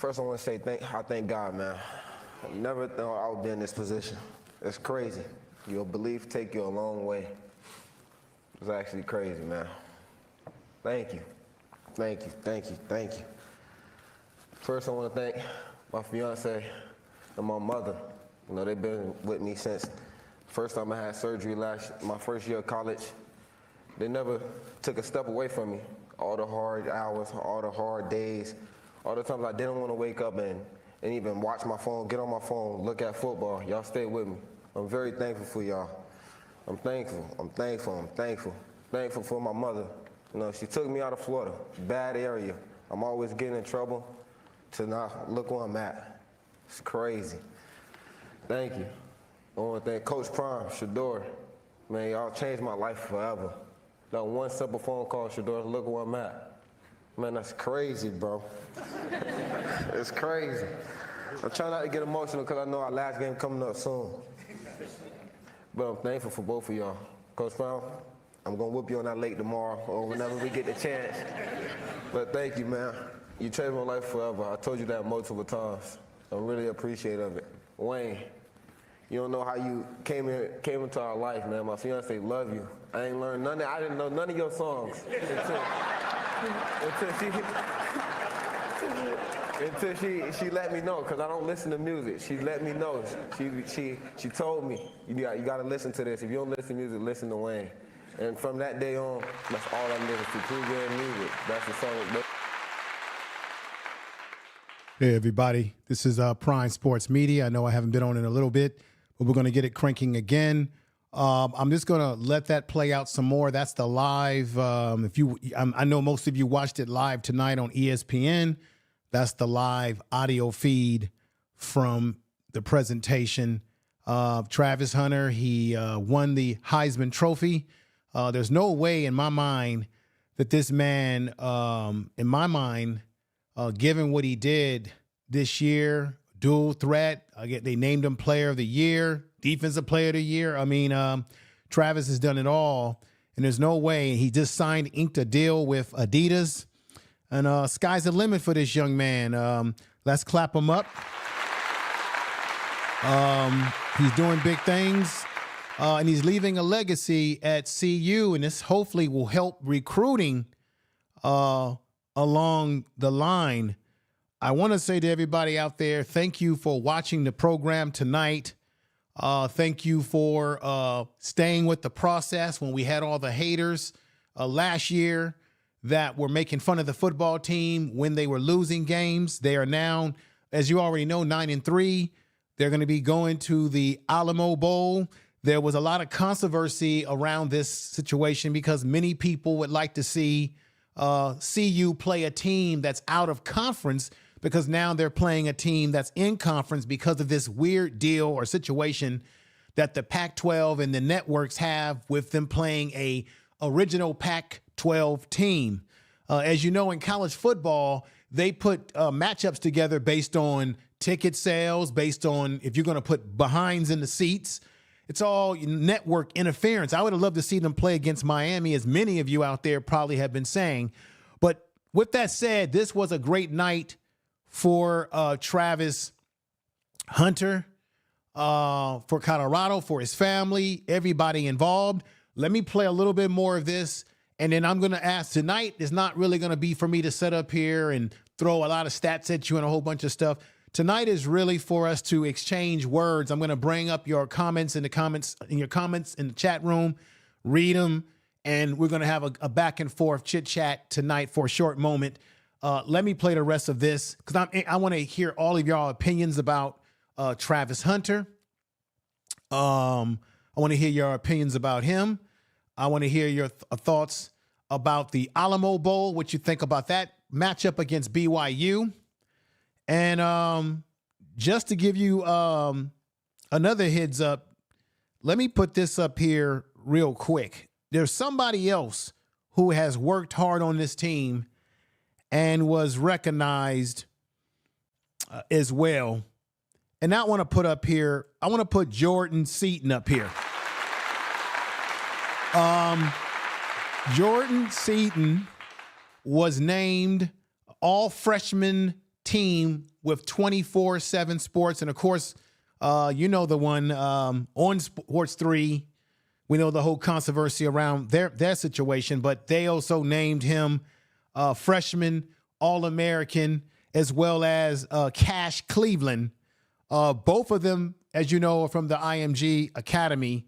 First, I want to say I thank God, man. I never thought I would be in this position. It's crazy. Your belief take you a long way. It's actually crazy, man. Thank you. Thank you, thank you, thank you. First, I want to thank my fiance and my mother. You know, they've been with me since first time I had surgery my first year of college. They never took a step away from me. All the hard hours, all the hard days, all the times I didn't want to wake up and even watch my phone, get on my phone, look at football. Y'all stayed with me. I'm very thankful for y'all. I'm thankful, I'm thankful, I'm thankful. Thankful for my mother. You know, she took me out of Florida, bad area. I'm always getting in trouble to now look where I'm at. It's crazy. Thank you. I want to thank Coach Prime, Sheduer. Man, y'all changed my life forever. That one simple phone call, Sheduer, look where I'm at. Man, that's crazy, bro. It's crazy. I'm trying not to get emotional because I know our last game coming up soon. But I'm thankful for both of y'all. Coach Brown, I'm going to whoop you on that lake tomorrow or whenever we get the chance. But thank you, man. You changed my life forever. I told you that multiple times. I'm really appreciative of it. Wayne, you don't know how you came into our life, man. My fiance love you. I ain't learned none of, I didn't know none of your songs until she let me know, because I don't listen to music. She let me know. She told me, you got to listen to this. If you don't listen to music, listen to Wayne. And from that day on, that's all I listen to. True good music. That's the song. Hey, everybody. This is Prime Sports Media. I know I haven't been on in a little bit, but we're going to get it cranking again. I'm just going to let that play out some more. That's the live. I know most of you watched it live tonight on ESPN. That's the live audio feed from the presentation of Travis Hunter. He won the Heisman Trophy. There's no way in my mind that this man, given what he did this year, dual threat, they named him Player of the Year, Defensive Player of the Year. I mean, Travis has done it all, and there's no way. He just inked a deal with Adidas, and sky's the limit for this young man. Let's clap him up. He's doing big things, and he's leaving a legacy at CU, and this hopefully will help recruiting along the line. I want to say to everybody out there, thank you for watching the program tonight. Thank you for staying with the process when we had all the haters last year that were making fun of the football team when they were losing games. They are now, as you already know, 9-3. They're going to be going to the Alamo Bowl. There was a lot of controversy around this situation because many people would like to see CU play a team that's out of conference, because now they're playing a team that's in conference because of this weird deal or situation that the Pac-12 and the networks have with them playing a original Pac-12 team. As you know, in college football, they put matchups together based on ticket sales, based on if you're going to put behinds in the seats. It's all network interference. I would have loved to see them play against Miami, as many of you out there probably have been saying. But with that said, this was a great night for Travis Hunter, for Colorado, for his family, everybody involved. Let me play a little bit more of this, and then I'm going to ask. Tonight is not really going to be for me to set up here and throw a lot of stats at you and a whole bunch of stuff. Tonight is really for us to exchange words. I'm going to bring up your comments in the chat room, read them, and we're going to have a back and forth chit chat tonight for a short moment. Let me play the rest of this because I want to hear all of y'all opinions about Travis Hunter. I want to hear your opinions about him. I want to hear your thoughts about the Alamo Bowl, what you think about that matchup against BYU. And just to give you another heads up, let me put this up here real quick. There's somebody else who has worked hard on this team and was recognized as well. And I want to put up here, I want to put Jordan Seaton up here. Jordan Seaton was named all freshman team with 24/7 Sports. And, of course, you know the one on Sports 3. We know the whole controversy around their situation, but they also named him freshman All-American, as well as Cash Cleveland. Both of them, as you know, are from the IMG Academy.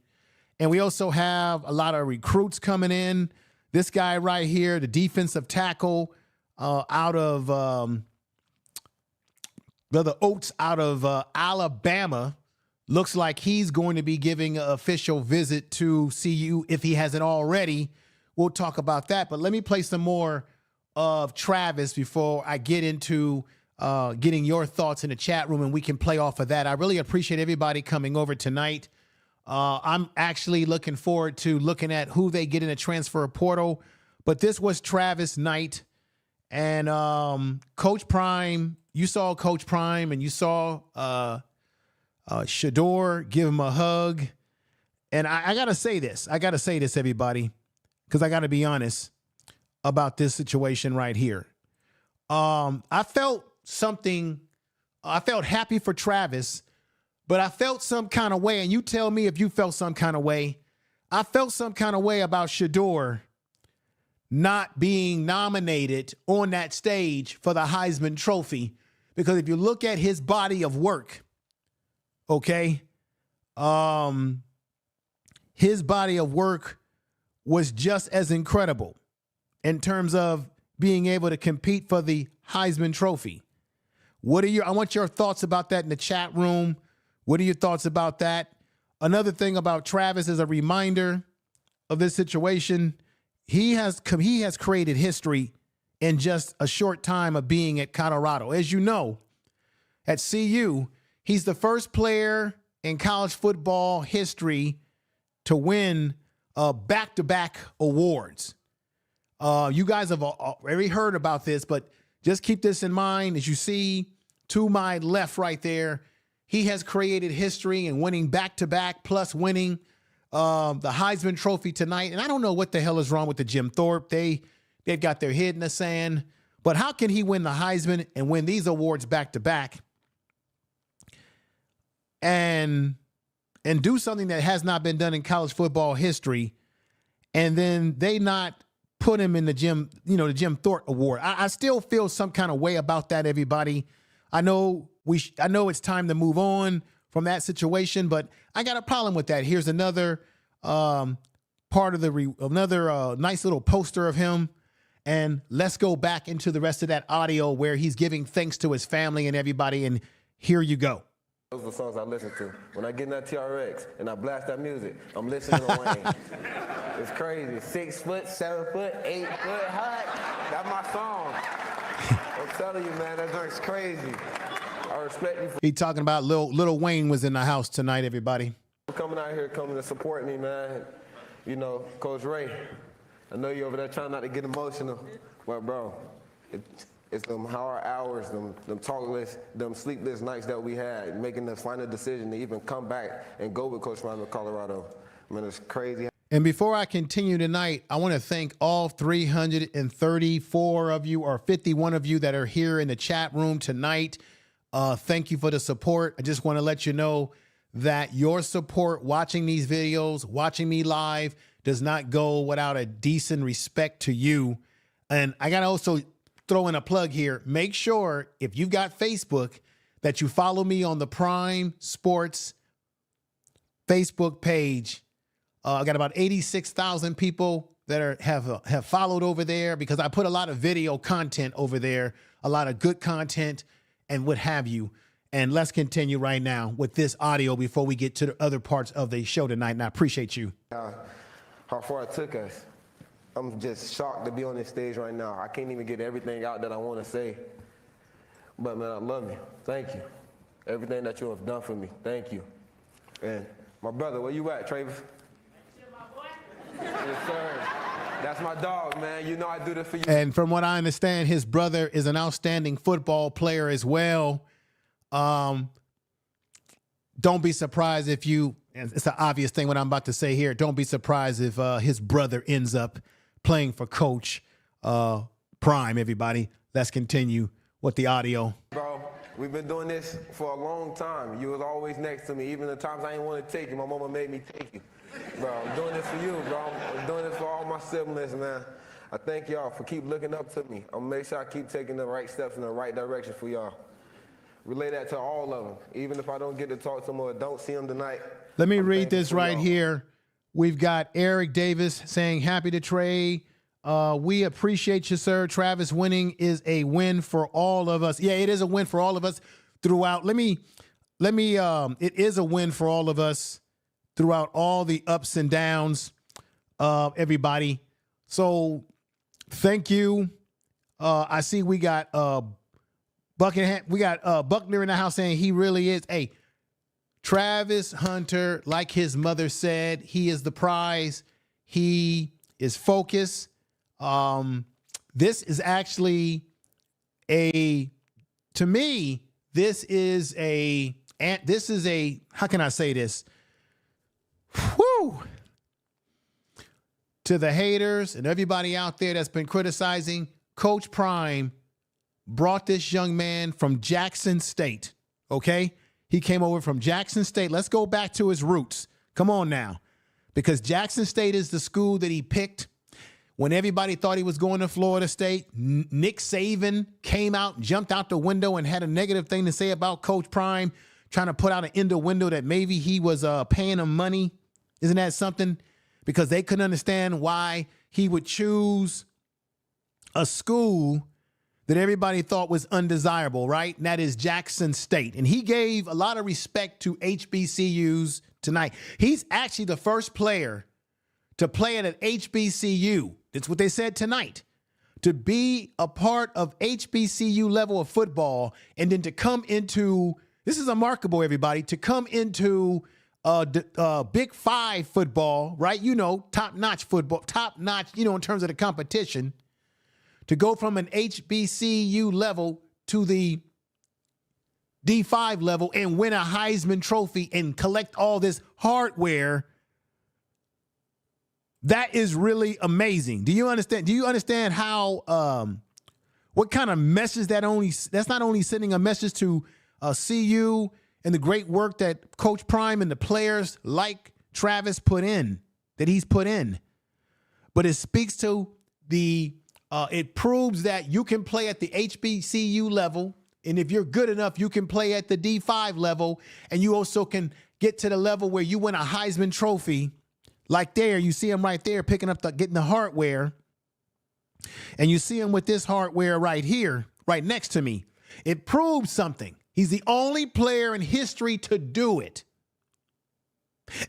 And we also have a lot of recruits coming in. This guy right here, the defensive tackle out of Brother Oates out of Alabama, looks like he's going to be giving an official visit to CU if he hasn't already. We'll talk about that. But let me play some more of Travis before I get into getting your thoughts in the chat room, and we can play off of that. I really appreciate everybody coming over tonight. I'm actually looking forward to looking at who they get in the transfer portal. But this was Travis night. And Coach Prime, you saw Coach Prime, and you saw Shedeur give him a hug. And I got to say this. I got to say this, everybody, because I got to be honest about this situation right here. I felt something. I felt happy for Travis, but I felt some kind of way. And you tell me if you felt some kind of way. I felt some kind of way about Shedeur not being nominated on that stage for the Heisman Trophy. Because if you look at his body of work, okay, his body of work was just as incredible in terms of being able to compete for the Heisman Trophy. I want your thoughts about that in the chat room. What are your thoughts about that? Another thing about Travis is a reminder of this situation. He has created history in just a short time of being at Colorado. As you know, at CU, he's the first player in college football history to win back-to-back awards. You guys have already heard about this, but just keep this in mind. As you see to my left right there, he has created history in winning back-to-back, plus winning the Heisman Trophy tonight. And I don't know what the hell is wrong with the Jim Thorpe. They've got their head in the sand. But how can he win the Heisman and win these awards back-to-back and do something that has not been done in college football history, and then they not put him in the Jim Thorpe Award? I still feel some kind of way about that, everybody. I know it's time to move on from that situation, but I got a problem with that. Here's another part of another nice little poster of him. And let's go back into the rest of that audio where he's giving thanks to his family and everybody. And here you go. Those are the songs I listen to. When I get in that TRX and I blast that music, I'm listening to Wayne. It's crazy. 6 foot, 7 foot, 8 foot high. That's my song. I'm telling you, man, that joint's crazy. I respect you. He talking about Lil Wayne was in the house tonight, everybody. Coming out here, coming to support me, man. You know, Coach Ray, I know you over there trying not to get emotional, but bro, it's them hard hours, them talkless, them sleepless nights that we had, making the final decision to even come back and go with Coach Ryan of Colorado. I mean, it's crazy. And before I continue tonight, I want to thank all 334 of you or 51 of you that are here in the chat room tonight. Thank you for the support. I just want to let you know that your support watching these videos, watching me live, does not go without a decent respect to you. And I got to also throw in a plug here. Make sure if you've got Facebook that you follow me on the Prime Sports Facebook page. I got about 86,000 people that have followed over there because I put a lot of video content over there, a lot of good content and what have you. And let's continue right now with this audio before we get to the other parts of the show tonight. And I appreciate you. How far it took us. I'm just shocked to be on this stage right now. I can't even get everything out that I want to say. But, man, I love you. Thank you. Everything that you have done for me. Thank you. And my brother, where you at, Travis? Yes, sir. That's my dog, man. You know I do this for you. And from what I understand, his brother is an outstanding football player as well. Don't be surprised if and it's an obvious thing what I'm about to say here, don't be surprised if his brother ends up playing for Coach Prime, everybody. Let's continue What, the audio? Bro, we've been doing this for a long time. You was always next to me. Even the times I didn't want to take you, my mama made me take you. Bro, I'm doing this for you, bro. I'm doing this for all my siblings, man. I thank y'all for keep looking up to me. I'm gonna make sure I keep taking the right steps in the right direction for y'all. Relay that to all of them. Even if I don't get to talk to them or don't see them tonight. Let me read this right here. We've got Eric Davis saying, happy to trade. We appreciate you, sir. Travis, winning is a win for all of us. Yeah, it is a win for all of us throughout. It is a win for all of us throughout all the ups and downs, everybody. So thank you. I see we got Buckner in the house saying he really is. Hey, Travis Hunter, like his mother said, he is the prize. He is focused. This is actually to me, this is a, how can I say this? Whew. To the haters and everybody out there that's been criticizing, Coach Prime brought this young man from Jackson State, okay? He came over from Jackson State. Let's go back to his roots. Come on now. Because Jackson State is the school that he picked when everybody thought he was going to Florida State. Nick Saban came out, jumped out the window, and had a negative thing to say about Coach Prime, trying to put out an window that maybe he was paying him money. Isn't that something? Because they couldn't understand why he would choose a school that everybody thought was undesirable, right? And that is Jackson State. And he gave a lot of respect to HBCUs tonight. He's actually the first player to play at an HBCU. That's what they said tonight. To be a part of HBCU level of football and then to come into, this is remarkable, everybody, to come into Big Five football, right? You know, top-notch football, top-notch, you know, in terms of the competition, to go from an HBCU level to the D5 level and win a Heisman Trophy and collect all this hardware. That is really amazing. Do you understand? Do you understand how, what kind of message that's not only sending a message to CU and the great work that Coach Prime and the players like Travis that he's put in, but it speaks to it proves that you can play at the HBCU level, and if you're good enough, you can play at the D5 level, and you also can get to the level where you win a Heisman Trophy. Like there, you see him right there picking up getting the hardware, and you see him with this hardware right here, right next to me. It proves something. He's the only player in history to do it.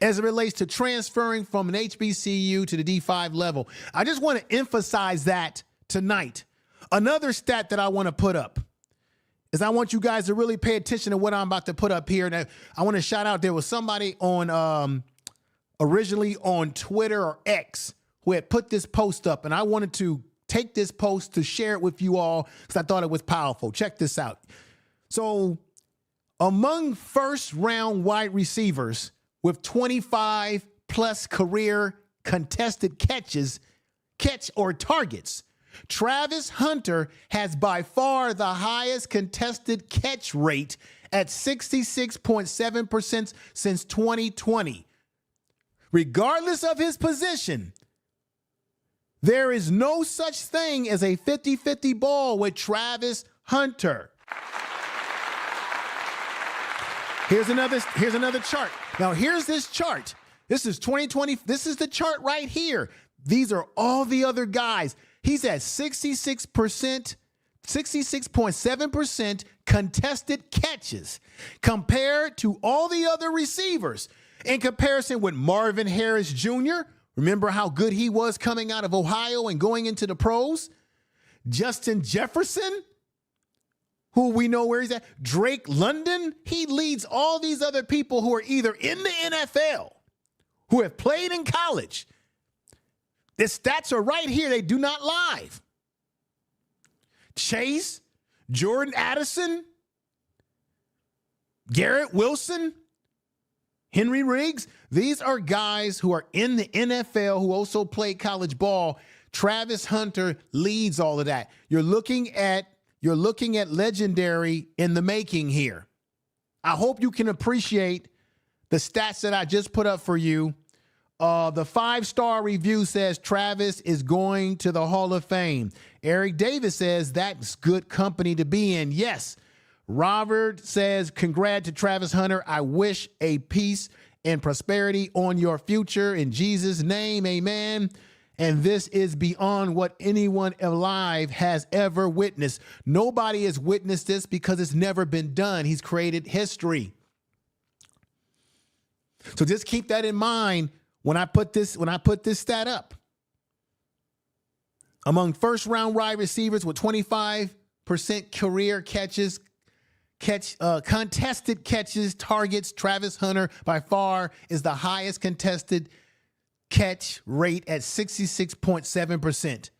As it relates to transferring from an HBCU to the D5 level, I just want to emphasize that tonight. Another stat that I want to put up is I want you guys to really pay attention to what I'm about to put up here. And I want to shout out, there was somebody on originally on Twitter or X who had put this post up, and I wanted to take this post to share it with you all because I thought it was powerful. Check this out. So among first-round wide receivers with 25 plus career contested catch or targets, Travis Hunter has by far the highest contested catch rate at 66.7% since 2020. Regardless of his position, there is no such thing as a 50-50 ball with Travis Hunter. Here's another chart. Now, here's this chart. This is 2020. This is the chart right here. These are all the other guys. He's at 66.7% contested catches compared to all the other receivers. In comparison with Marvin Harris Jr., remember how good he was coming out of Ohio and going into the pros? Justin Jefferson, who we know where he's at. Drake London, he leads all these other people who are either in the NFL, who have played in college. The stats are right here. They do not lie. Chase, Jordan Addison, Garrett Wilson, Henry Riggs. These are guys who are in the NFL who also play college ball. Travis Hunter leads all of that. You're looking at you're looking at legendary in the making here. I hope you can appreciate the stats that I just put up for you. The 5-star review says Travis is going to the Hall of Fame. Eric Davis says that's good company to be in. Yes. Robert says, congrats to Travis Hunter. I wish a peace and prosperity on your future. In Jesus' name, amen. And this is beyond what anyone alive has ever witnessed. Nobody has witnessed this because it's never been done. He's created history. So just keep that in mind when I put this stat up. Among first-round wide receivers with 25% career catches, contested catches, targets, Travis Hunter by far is the highest contested catch rate at 66.7%.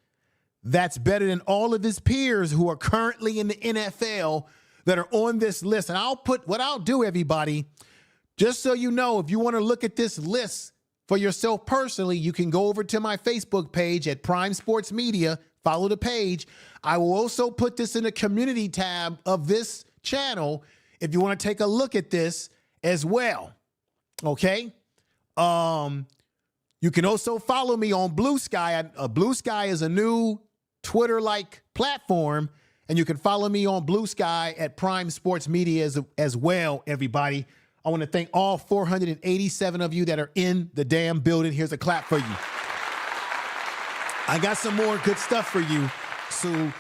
That's better than all of his peers who are currently in the NFL that are on this list. And what I'll do, everybody, just so you know, if you want to look at this list for yourself personally, you can go over to my Facebook page at Prime Sports Media, follow the page. I will also put this in the community tab of this channel if you want to take a look at this as well. Okay. You can also follow me on Blue Sky. Blue Sky is a new Twitter-like platform, and you can follow me on Blue Sky at Prime Sports Media as well, everybody. I want to thank all 487 of you that are in the damn building. Here's a clap for you. I got some more good stuff for you, so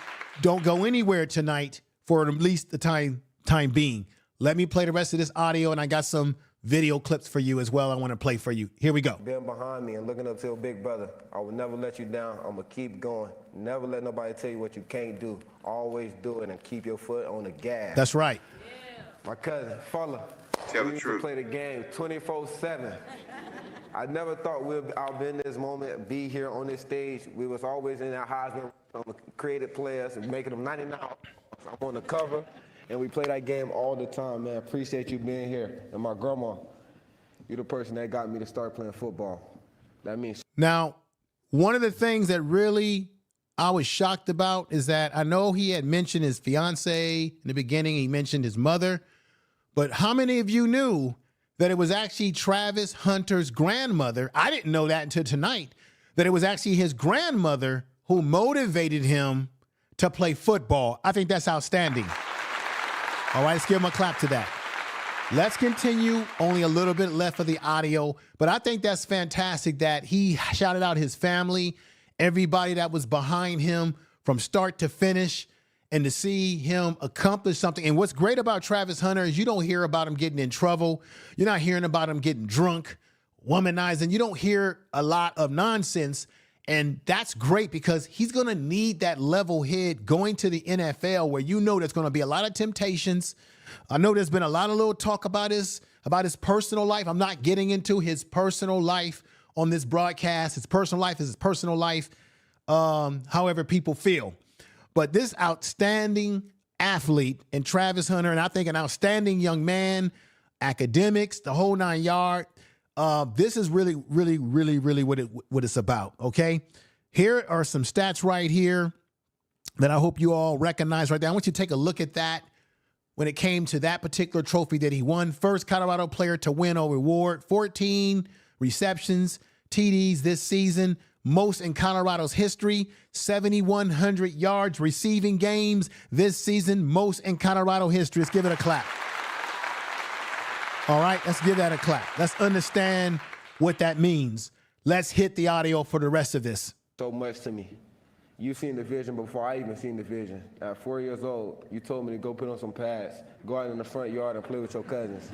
don't go anywhere tonight for at least the time being. Let me play the rest of this audio, and I got some video clips for you as well I want to play for you. Here we go. Being behind me and looking up to a big brother, I will never let you down. I'm going to keep going. Never let nobody tell you what you can't do. Always do it and keep your foot on the gas. That's right. Yeah. My cousin, Fuller. Tell we the used truth. to play the game 24/7. I never thought I'd be in this moment, be here on this stage. We was always in that Heisman, created players and making them 99. I'm on the cover, and we play that game all the time, man. Appreciate you being here. And my grandma, you're the person that got me to start playing football. That means. Now, one of the things that really I was shocked about is that I know he had mentioned his fiance in the beginning. He mentioned his mother. But how many of you knew that it was actually Travis Hunter's grandmother? I didn't know that until tonight, that it was actually his grandmother who motivated him to play football. I think that's outstanding. All right, let's give him a clap to that. Let's continue. Only a little bit left of the audio, but I think that's fantastic that he shouted out his family, everybody that was behind him from start to finish, and to see him accomplish something. And what's great about Travis Hunter is you don't hear about him getting in trouble. You're not hearing about him getting drunk, womanizing. You don't hear a lot of nonsense. And that's great because he's going to need that level head going to the NFL where you know there's going to be a lot of temptations. I know there's been a lot of little talk about his personal life. I'm not getting into his personal life on this broadcast. His personal life is his personal life, however people feel. But this outstanding athlete in Travis Hunter, and I think an outstanding young man, academics, the whole 9 yards. This is really what it's about, okay? Here are some stats right here that I hope you all recognize right there. I want you to take a look at that when it came to that particular trophy that he won. First Colorado player to win a award, 14 receptions, TDs this season, most in Colorado's history, 7,100 yards receiving games this season, most in Colorado history. Let's give it a clap. All right, let's give that a clap. Let's understand what that means. Let's hit the audio for the rest of this. So much to me. You've seen the vision before I even seen the vision. At 4 years old, you told me to go put on some pads, go out in the front yard and play with your cousins.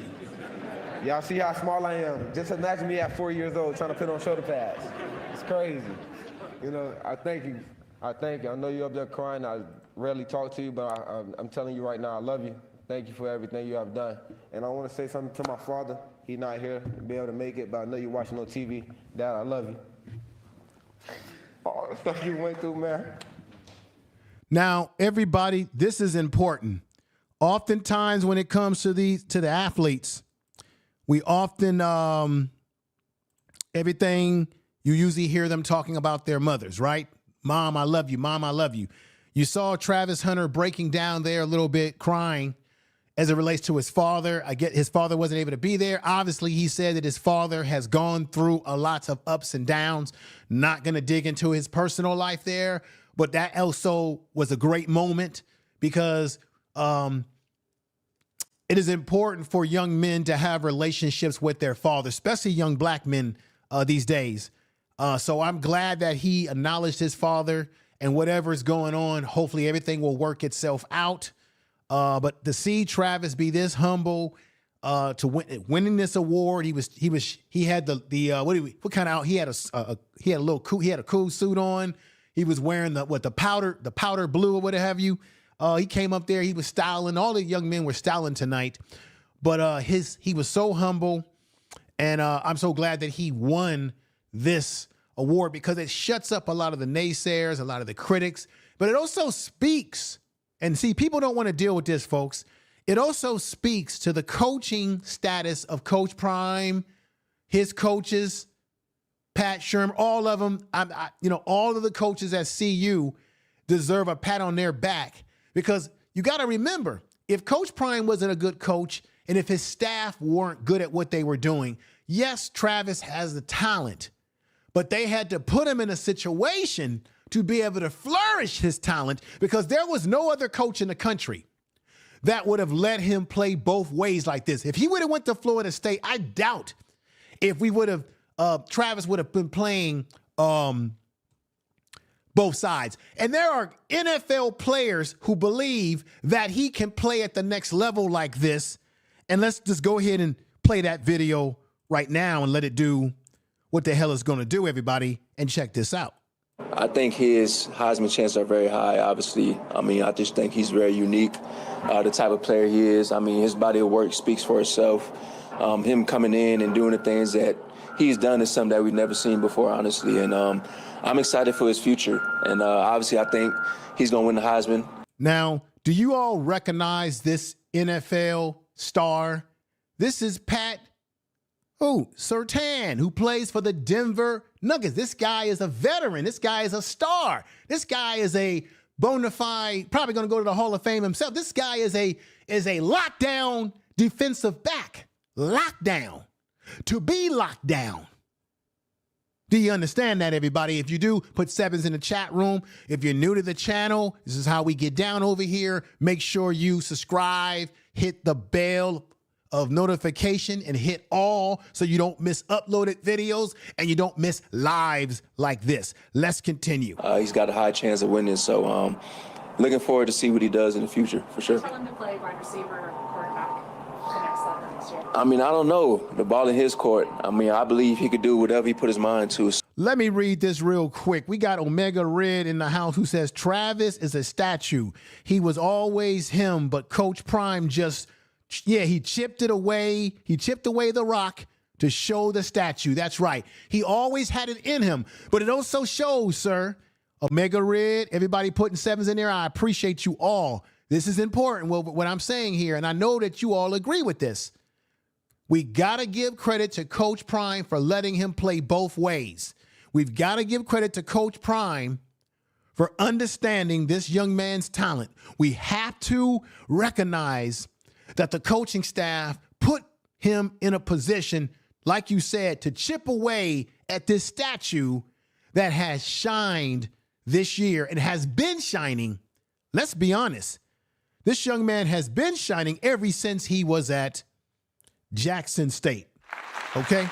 Y'all see how small I am? Just imagine me at 4 years old trying to put on shoulder pads. It's crazy. You know, I thank you. I thank you. I know you're up there crying. I rarely talk to you, but I'm telling you right now, I love you. Thank you for everything you have done. And I want to say something to my father. He's not here to be able to make it, but I know you're watching on TV. Dad, I love you. All the stuff you went through, man. Now, everybody, this is important. Oftentimes when it comes to the athletes, we often, everything, you usually hear them talking about their mothers, right? Mom, I love you. Mom, I love you. You saw Travis Hunter breaking down there a little bit, crying as it relates to his father. I get his father wasn't able to be there. Obviously, he said that his father has gone through a lot of ups and downs. Not going to dig into his personal life there, but that also was a great moment because it is important for young men to have relationships with their father, especially young black men these days. So I'm glad that he acknowledged his father, and whatever is going on, hopefully everything will work itself out. But to see Travis be this humble, to winning this award, he had he had a cool suit on. He was wearing the powder blue or what have you. He came up there, he was styling. All the young men were styling tonight, but he was so humble, and I'm so glad that he won this award because it shuts up a lot of the naysayers, a lot of the critics, but it also speaks. And see, people don't want to deal with this, folks. It also speaks to the coaching status of Coach Prime, his coaches, Pat Shermer, all of them. All of the coaches at CU deserve a pat on their back because you got to remember, if Coach Prime wasn't a good coach and if his staff weren't good at what they were doing, yes, Travis has the talent, but they had to put him in a situation to be able to flourish his talent because there was no other coach in the country that would have let him play both ways like this. If he would have went to Florida State, I doubt if we would have, Travis would have been playing both sides. And there are NFL players who believe that he can play at the next level like this. And let's just go ahead and play that video right now and let it do what the hell it's going to do, everybody, and check this out. I think his Heisman chances are very high, obviously. I just think he's very unique, the type of player he is. His body of work speaks for itself. Him coming in and doing the things that he's done is something that we've never seen before, honestly. And I'm excited for his future. And obviously, I think he's going to win the Heisman. Now, do you all recognize this NFL star? This is Pat Surtain, who plays for the Denver Nuggets. This guy is a veteran. This guy is a star. This guy is a bona fide, probably going to go to the Hall of Fame himself. This guy is a lockdown defensive back. Lockdown. To be locked down. Do you understand that, everybody? If you do, put sevens in the chat room. If you're new to the channel, this is how we get down over here. Make sure you subscribe, hit the bell of notification and hit all so you don't miss uploaded videos and you don't miss lives like this. Let's continue. He's got a high chance of winning, so looking forward to see what he does in the future, for sure. Tell him to play wide receiver or quarterback the next level next year. I don't know. The ball in his court. I believe he could do whatever he put his mind to. Let me read this real quick. We got Omega Red in the house who says, Travis is a statue. He was always him, but Coach Prime he chipped it away. He chipped away the rock to show the statue. That's right. He always had it in him, but it also shows, sir. Omega Red, everybody putting sevens in there. I appreciate you all. This is important, what I'm saying here, and I know that you all agree with this. We got to give credit to Coach Prime for letting him play both ways. We've got to give credit to Coach Prime for understanding this young man's talent. We have to recognize that the coaching staff put him in a position, like you said, to chip away at this statue that has shined this year and has been shining. Let's be honest. This young man has been shining ever since he was at Jackson State. Okay?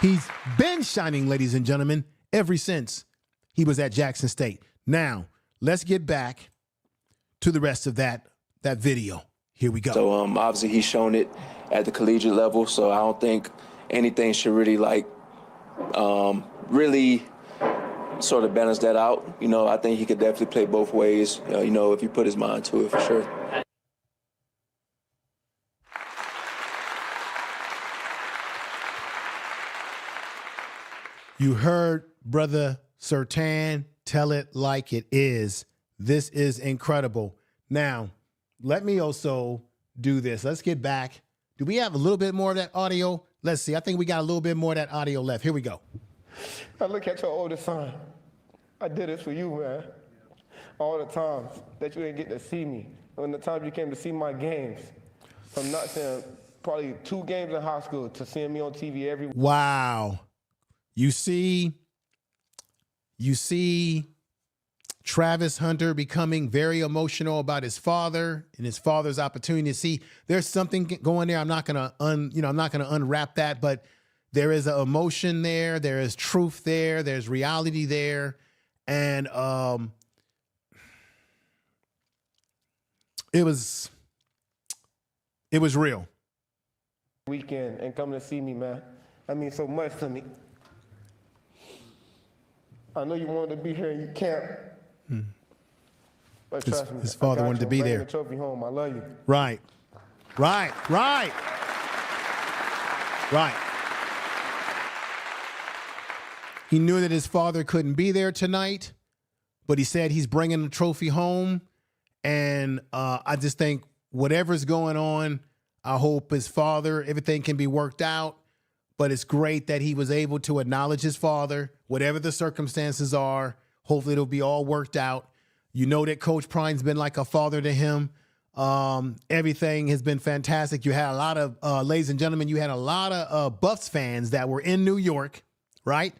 He's been shining, ladies and gentlemen, ever since he was at Jackson State. Now, let's get back to the rest of that video. Here we go. So obviously he's shown it at the collegiate level, so I don't think anything should really really sort of balance that out. I think he could definitely play both ways, if he put his mind to it, for sure. You heard Brother Surtain tell it like it is. This is incredible. Now, let me also do this. Let's get back. Do we have a little bit more of that audio? Let's see. I think we got a little bit more of that audio left. Here we go. I look at your oldest son. I did it for you, man. All the times that you didn't get to see me. When the times you came to see my games. From not seeing probably 2 games in high school to seeing me on TV every week. Wow. You see Travis Hunter becoming very emotional about his father and his father's opportunity to see. There's something going there. I'm not gonna unwrap that, but there is an emotion there. There is truth there. There's reality there, and it was real. Weekend and coming to see me, man. That means so much to me. I know you wanted to be here and you can't. But trust me, his father wanted to be there. The trophy home. I love you. Right. He knew that his father couldn't be there tonight, but he said he's bringing the trophy home. And I just think whatever's going on, I hope his father, everything can be worked out. But it's great that he was able to acknowledge his father, whatever the circumstances are. Hopefully it'll be all worked out. You know that Coach Prime's been like a father to him. Everything has been fantastic. You had a lot of, ladies and gentlemen, you had a lot of Buffs fans that were in New York, right?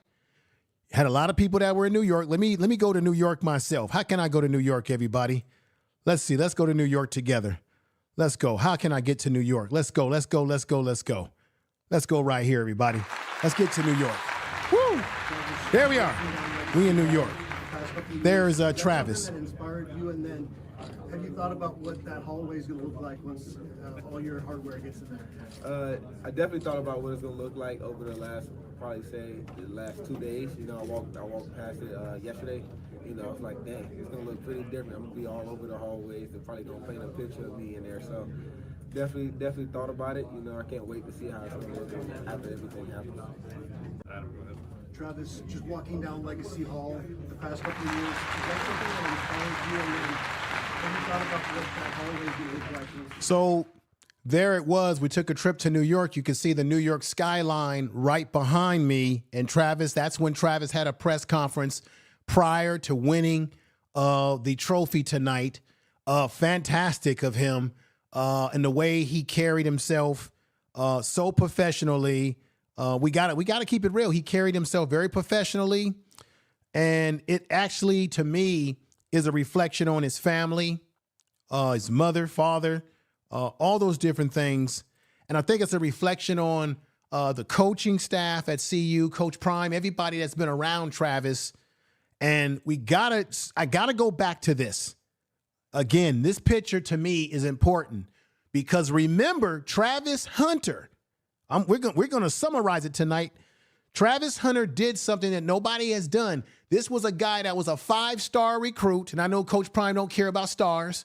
Had a lot of people that were in New York. Let me go to New York myself. How can I go to New York, everybody? Let's see. Let's go to New York together. Let's go. How can I get to New York? Let's go. Let's go right here, everybody. Let's get to New York. Woo! There we are. We in New York. There's Travis. That inspired you, and then have you thought about what that hallway is going to look like once all your hardware gets in there? I definitely thought about what it's going to look like over the last 2 days. You know, I walked past it yesterday. You know, it's like, dang, it's going to look pretty different. I'm going to be all over the hallways. They're probably going to paint a picture of me in there. So definitely thought about it. You know, I can't wait to see how it's going to look after everything happens. Travis, just walking down Legacy Hall the past couple of years, is that something that inspired you? And then have you thought about what that hallway is going to look like? So there it was. We took a trip to New York. You can see the New York skyline right behind me. And Travis, that's when Travis had a press conference prior to winning the trophy tonight. Fantastic of him and the way he carried himself so professionally. We got to keep it real. He carried himself very professionally, and it actually, to me, is a reflection on his family, his mother, father, all those different things. And I think it's a reflection on the coaching staff at CU, Coach Prime, everybody that's been around Travis. And I gotta go back to this. Again, this picture to me is important because remember, Travis Hunter, we're going to summarize it tonight. Travis Hunter did something that nobody has done. This was a guy that was a 5-star recruit, and I know Coach Prime don't care about stars,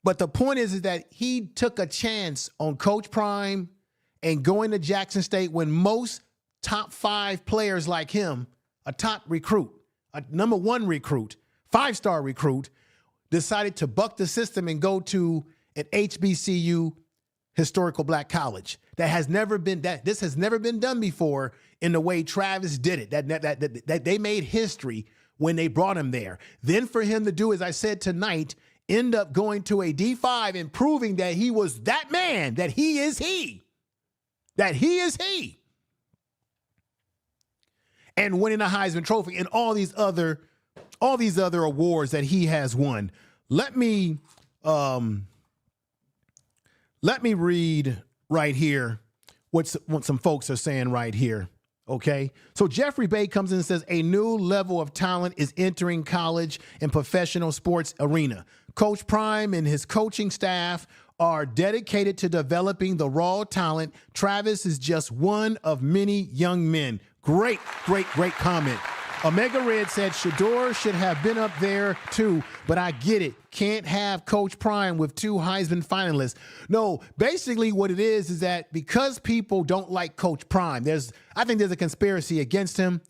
but the point is that he took a chance on Coach Prime and going to Jackson State when most top 5 players like him, a top recruit, a number 1 recruit, 5-star recruit, decided to buck the system and go to an HBCU, historical black college. This has never been done before in the way Travis did it. That they made history when they brought him there. Then for him to do, as I said tonight, end up going to a D5 and proving that he was that man, that he is he. And winning a Heisman Trophy and all these other awards that he has won. Let me read right here what some folks are saying right here, okay? So Jeffrey Bay comes in and says, a new level of talent is entering college and professional sports arena. Coach Prime and his coaching staff are dedicated to developing the raw talent. Travis is just one of many young men. Great comment. Omega Red said Sheduer should have been up there too, but I get it. Can't have Coach Prime with 2 Heisman finalists. No, basically what it is that because people don't like Coach Prime, I think there's a conspiracy against him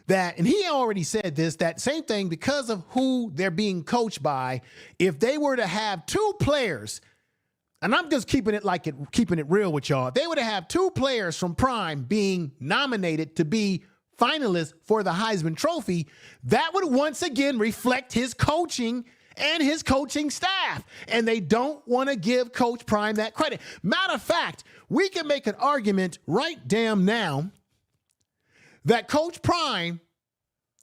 and he already said this, that same thing because of who they're being coached by. If they were to have 2 players, and I'm just keeping it real with y'all, they would have 2 players from Prime being nominated to be finalist for the Heisman Trophy, that would once again reflect his coaching and his coaching staff. And they don't want to give Coach Prime that credit. Matter of fact, we can make an argument right damn now that Coach Prime,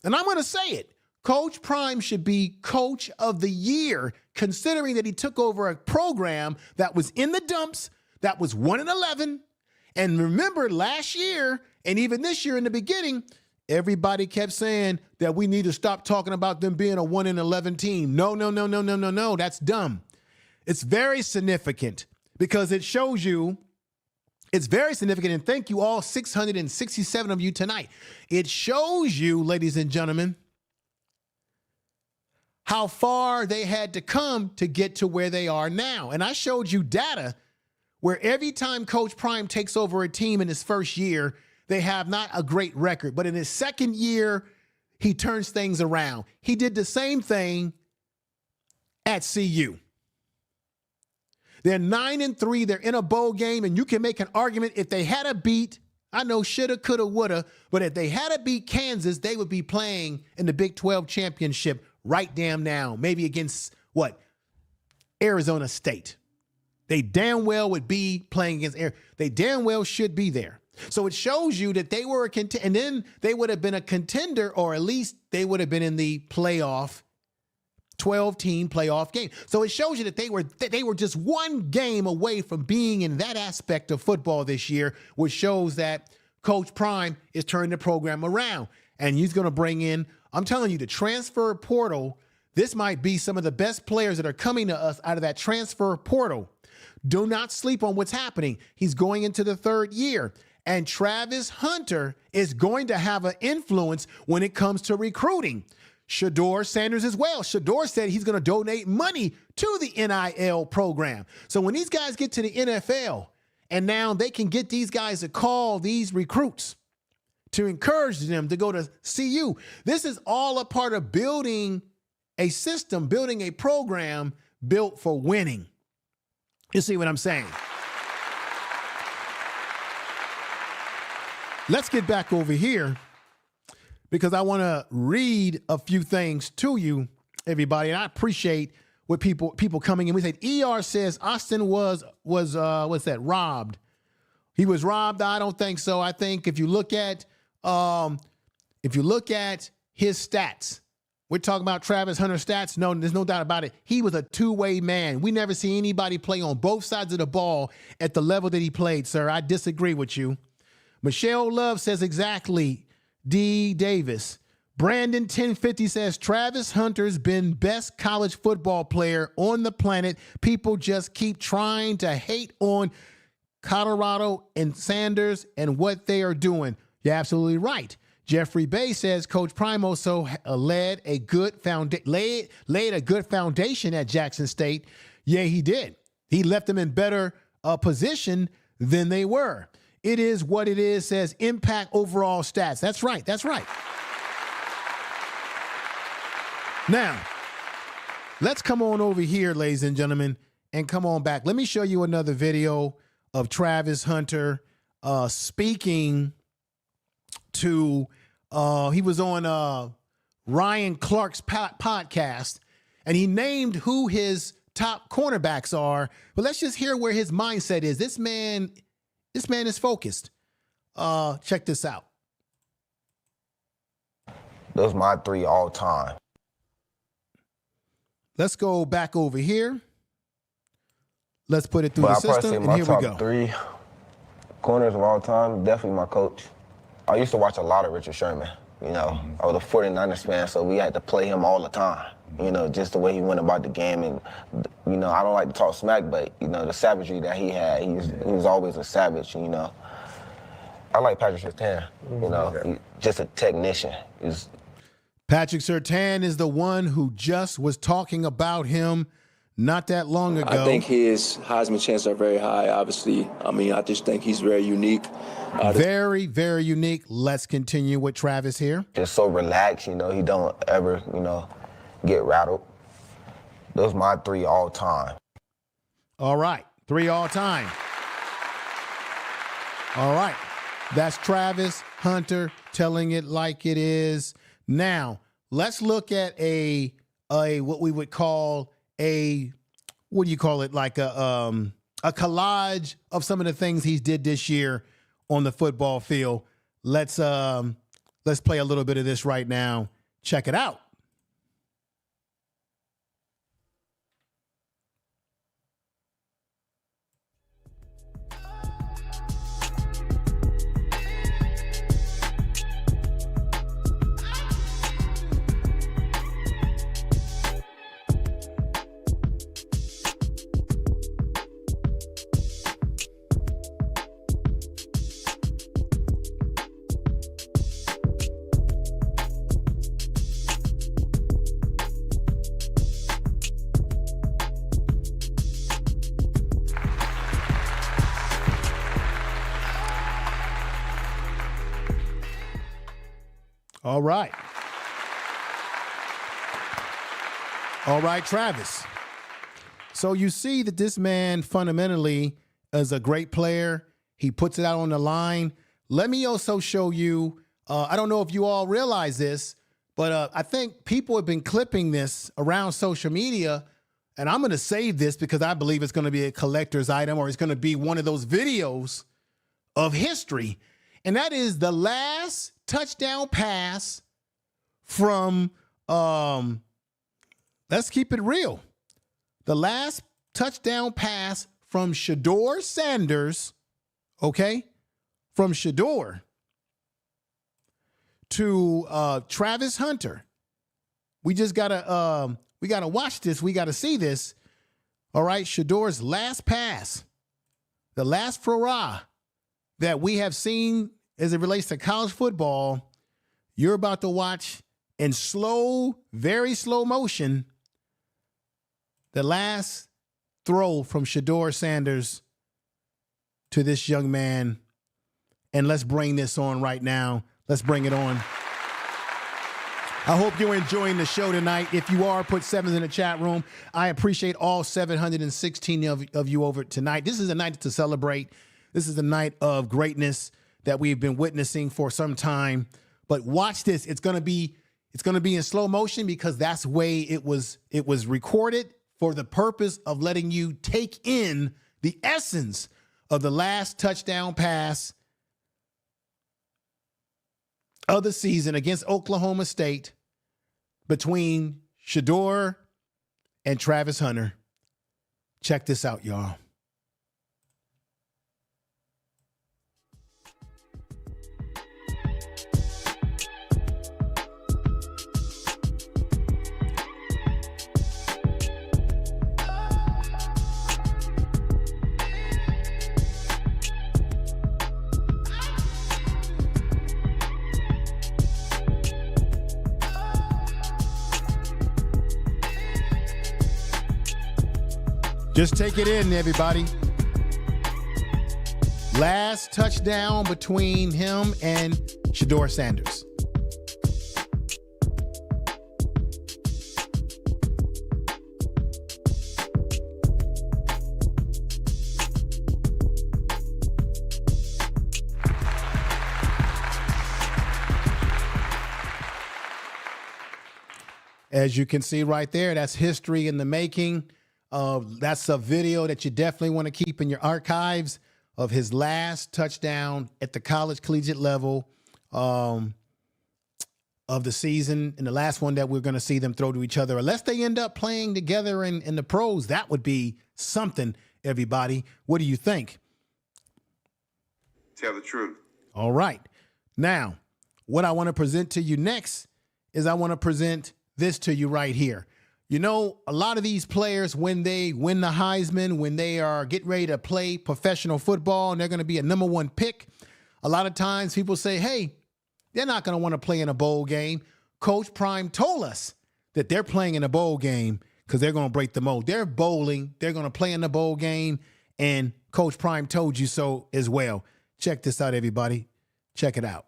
and I'm going to say it, Coach Prime should be Coach of the Year, considering that he took over a program that was in the dumps, that was 1-11. And remember, last year, and even this year in the beginning, everybody kept saying that we need to stop talking about them being a 1-11 team. No, that's dumb. It's very significant because it shows you, it's very significant, and thank you all 667 of you tonight. It shows you, ladies and gentlemen, how far they had to come to get to where they are now. And I showed you data where every time Coach Prime takes over a team in his first year, they have not a great record. But in his second year, he turns things around. He did the same thing at CU. They're 9-3. They're in a bowl game, and you can make an argument if they had a beat, I know shoulda, coulda, woulda, but if they had to beat Kansas, they would be playing in the Big 12 championship right damn now, maybe against, what, Arizona State. They damn well would be playing against they damn well should be there. So it shows you that they were a contender, and then they would have been a contender, or at least they would have been in the playoff, 12-team playoff game. So it shows you that they were just one game away from being in that aspect of football this year, which shows that Coach Prime is turning the program around. And he's going to bring in, I'm telling you, the transfer portal, this might be some of the best players that are coming to us out of that transfer portal. Do not sleep on what's happening. He's going into the third year. And Travis Hunter is going to have an influence when it comes to recruiting. Shedeur Sanders as well. Shedeur said he's going to donate money to the NIL program. So when these guys get to the NFL, and now they can get these guys to call these recruits to encourage them to go to CU. This is all a part of building a system, building a program built for winning. You see what I'm saying? Let's get back over here because I want to read a few things to you, everybody. And I appreciate what people coming in. We said ER says Austin was what's that, robbed. He was robbed. I don't think so. I think if you look at his stats, we're talking about Travis Hunter stats. No, there's no doubt about it. He was a two-way man. We never see anybody play on both sides of the ball at the level that he played, sir. I disagree with you. Michelle Love says exactly. D. Davis. Brandon 1050 says Travis Hunter's been best college football player on the planet. People just keep trying to hate on Colorado and Sanders and what they are doing. You're absolutely right. Jeffrey Bay says Coach Prime also laid a good foundation at Jackson State. Yeah, he did. He left them in better position than they were. It is what it is, says impact overall stats. That's right. That's right. Now, let's come on over here, ladies and gentlemen, and come on back. Let me show you another video of Travis Hunter speaking to, he was on Ryan Clark's podcast, and he named who his top cornerbacks are. But let's just hear where his mindset is. This man is focused. Check this out. Those are my three all time. Let's go back over here. Let's put it through the system, and here we go. My top three corners of all time, definitely my coach. I used to watch a lot of Richard Sherman. You know, I was a 49ers fan, so we had to play him all the time. You know, just the way he went about the game. And, you know, I don't like to talk smack, but, you know, the savagery that he had, he was always a savage, you know. I like Patrick Surtain, you know, just a technician. Patrick Surtain is the one who just was talking about him not that long ago. I think his Heisman chances are very high, obviously. I mean, I just think he's very unique. Very, very unique. Let's continue with Travis here. Just so relaxed, you know, he don't ever, you know, get rattled. Those are my three all time. All right, three all time. All right, that's Travis Hunter telling it like it is. Now, let's look at a what we would call a, what do you call it? Like a collage of some of the things he's did this year on the football field. Let's play a little bit of this right now. Check it out. All right. All right, Travis. So you see that this man fundamentally is a great player. He puts it out on the line. Let me also show you, I don't know if you all realize this, but I think people have been clipping this around social media, and I'm going to save this because I believe it's going to be a collector's item, or it's going to be one of those videos of history. And that is the last touchdown pass from, let's keep it real. The last touchdown pass from Sheduer Sanders, okay, from Shedeur to Travis Hunter. We just gotta watch this. We gotta see this. All right, Shedeur's last pass, the last hurrah that we have seen as it relates to college football. You're about to watch in slow, very slow motion, the last throw from Shedeur Sanders to this young man. And let's bring this on right now. Let's bring it on. I hope you're enjoying the show tonight. If you are, put sevens in the chat room. I appreciate all 716 of you over tonight. This is a night to celebrate. This is a night of greatness that we've been witnessing for some time. But watch this. It's gonna be in slow motion because that's the way it was recorded, for the purpose of letting you take in the essence of the last touchdown pass of the season against Oklahoma State between Shedeur and Travis Hunter. Check this out, y'all. Just take it in, everybody. Last touchdown between him and Shedeur Sanders. As you can see right there, that's history in the making. That's a video that you definitely want to keep in your archives of his last touchdown at the college collegiate level of the season, and the last one that we're going to see them throw to each other, unless they end up playing together in the pros. That would be something, everybody. What do you think? Tell the truth. All right. Now, what I want to present to you next is I want to present this to you right here. You know, a lot of these players, when they win the Heisman, when they are getting ready to play professional football and they're going to be a #1 pick, a lot of times people say, hey, they're not going to want to play in a bowl game. Coach Prime told us that they're playing in a bowl game because they're going to break the mold. They're bowling. They're going to play in the bowl game, and Coach Prime told you so as well. Check this out, everybody. Check it out.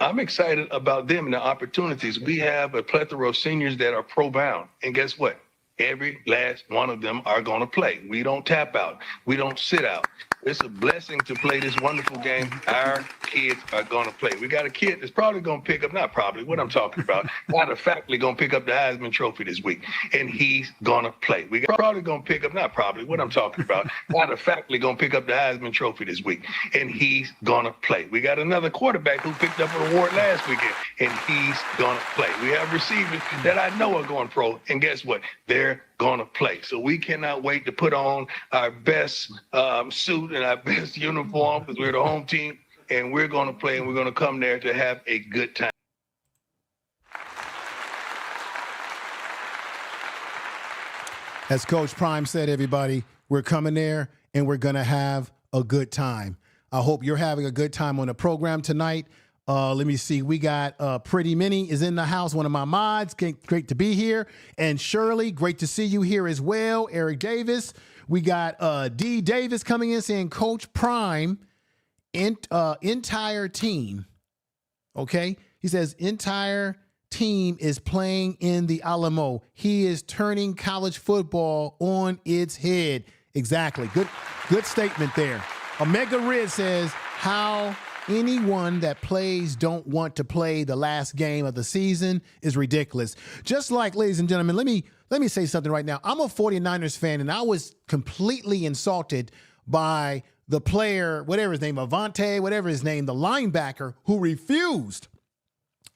I'm excited about them and the opportunities. We have a plethora of seniors that are pro-bound. And guess what? Every last one of them are going to play. We don't tap out. We don't sit out. It's a blessing to play this wonderful game. Our kids are going to play. We got a kid that's probably going to pick up, not probably, what I'm talking about, matter of factly going to pick up the Heisman Trophy this week, and he's going to play. We got probably going to pick up, not probably, what I'm talking about, matter of factly going to pick up the Heisman Trophy this week, and he's going to play. We got another quarterback who picked up an award last weekend, and he's going to play. We have receivers that I know are going pro, and guess what? They're going to play. So we cannot wait to put on our best suit and our best uniform because we're the home team, and we're going to play, and we're going to come there to have a good time. As Coach Prime said, everybody, we're coming there and we're going to have a good time. I hope you're having a good time on the program tonight. Let me see. We got Pretty Minnie is in the house, one of my mods. Great to be here. And Shirley, great to see you here as well. Eric Davis. We got D. Davis coming in saying Coach Prime, entire team. Okay. He says entire team is playing in the Alamo. He is turning college football on its head. Exactly. Good statement there. Omega Rid says how anyone that plays don't want to play the last game of the season is ridiculous. Just like, ladies and gentlemen, let me say something right now. I'm a 49ers fan, and I was completely insulted by the player, whatever his name, Avante, whatever his name, the linebacker, who refused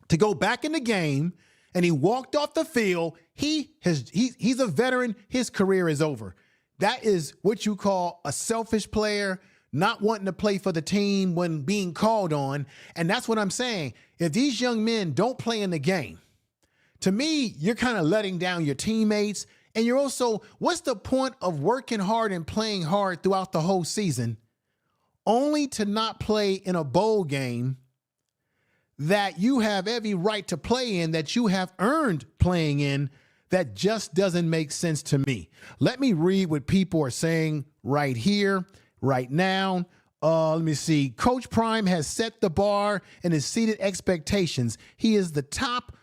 to go back in the game, and he walked off the field. He's a veteran. His career is over. That is what you call a selfish player, not wanting to play for the team when being called on. And that's what I'm saying. If these young men don't play in the game, to me, you're kind of letting down your teammates. And you're also, what's the point of working hard and playing hard throughout the whole season only to not play in a bowl game that you have every right to play in, that you have earned playing in? That just doesn't make sense to me. Let me read what people are saying right here, right now. Let me see. Coach Prime has set the bar and exceeded expectations. He is the top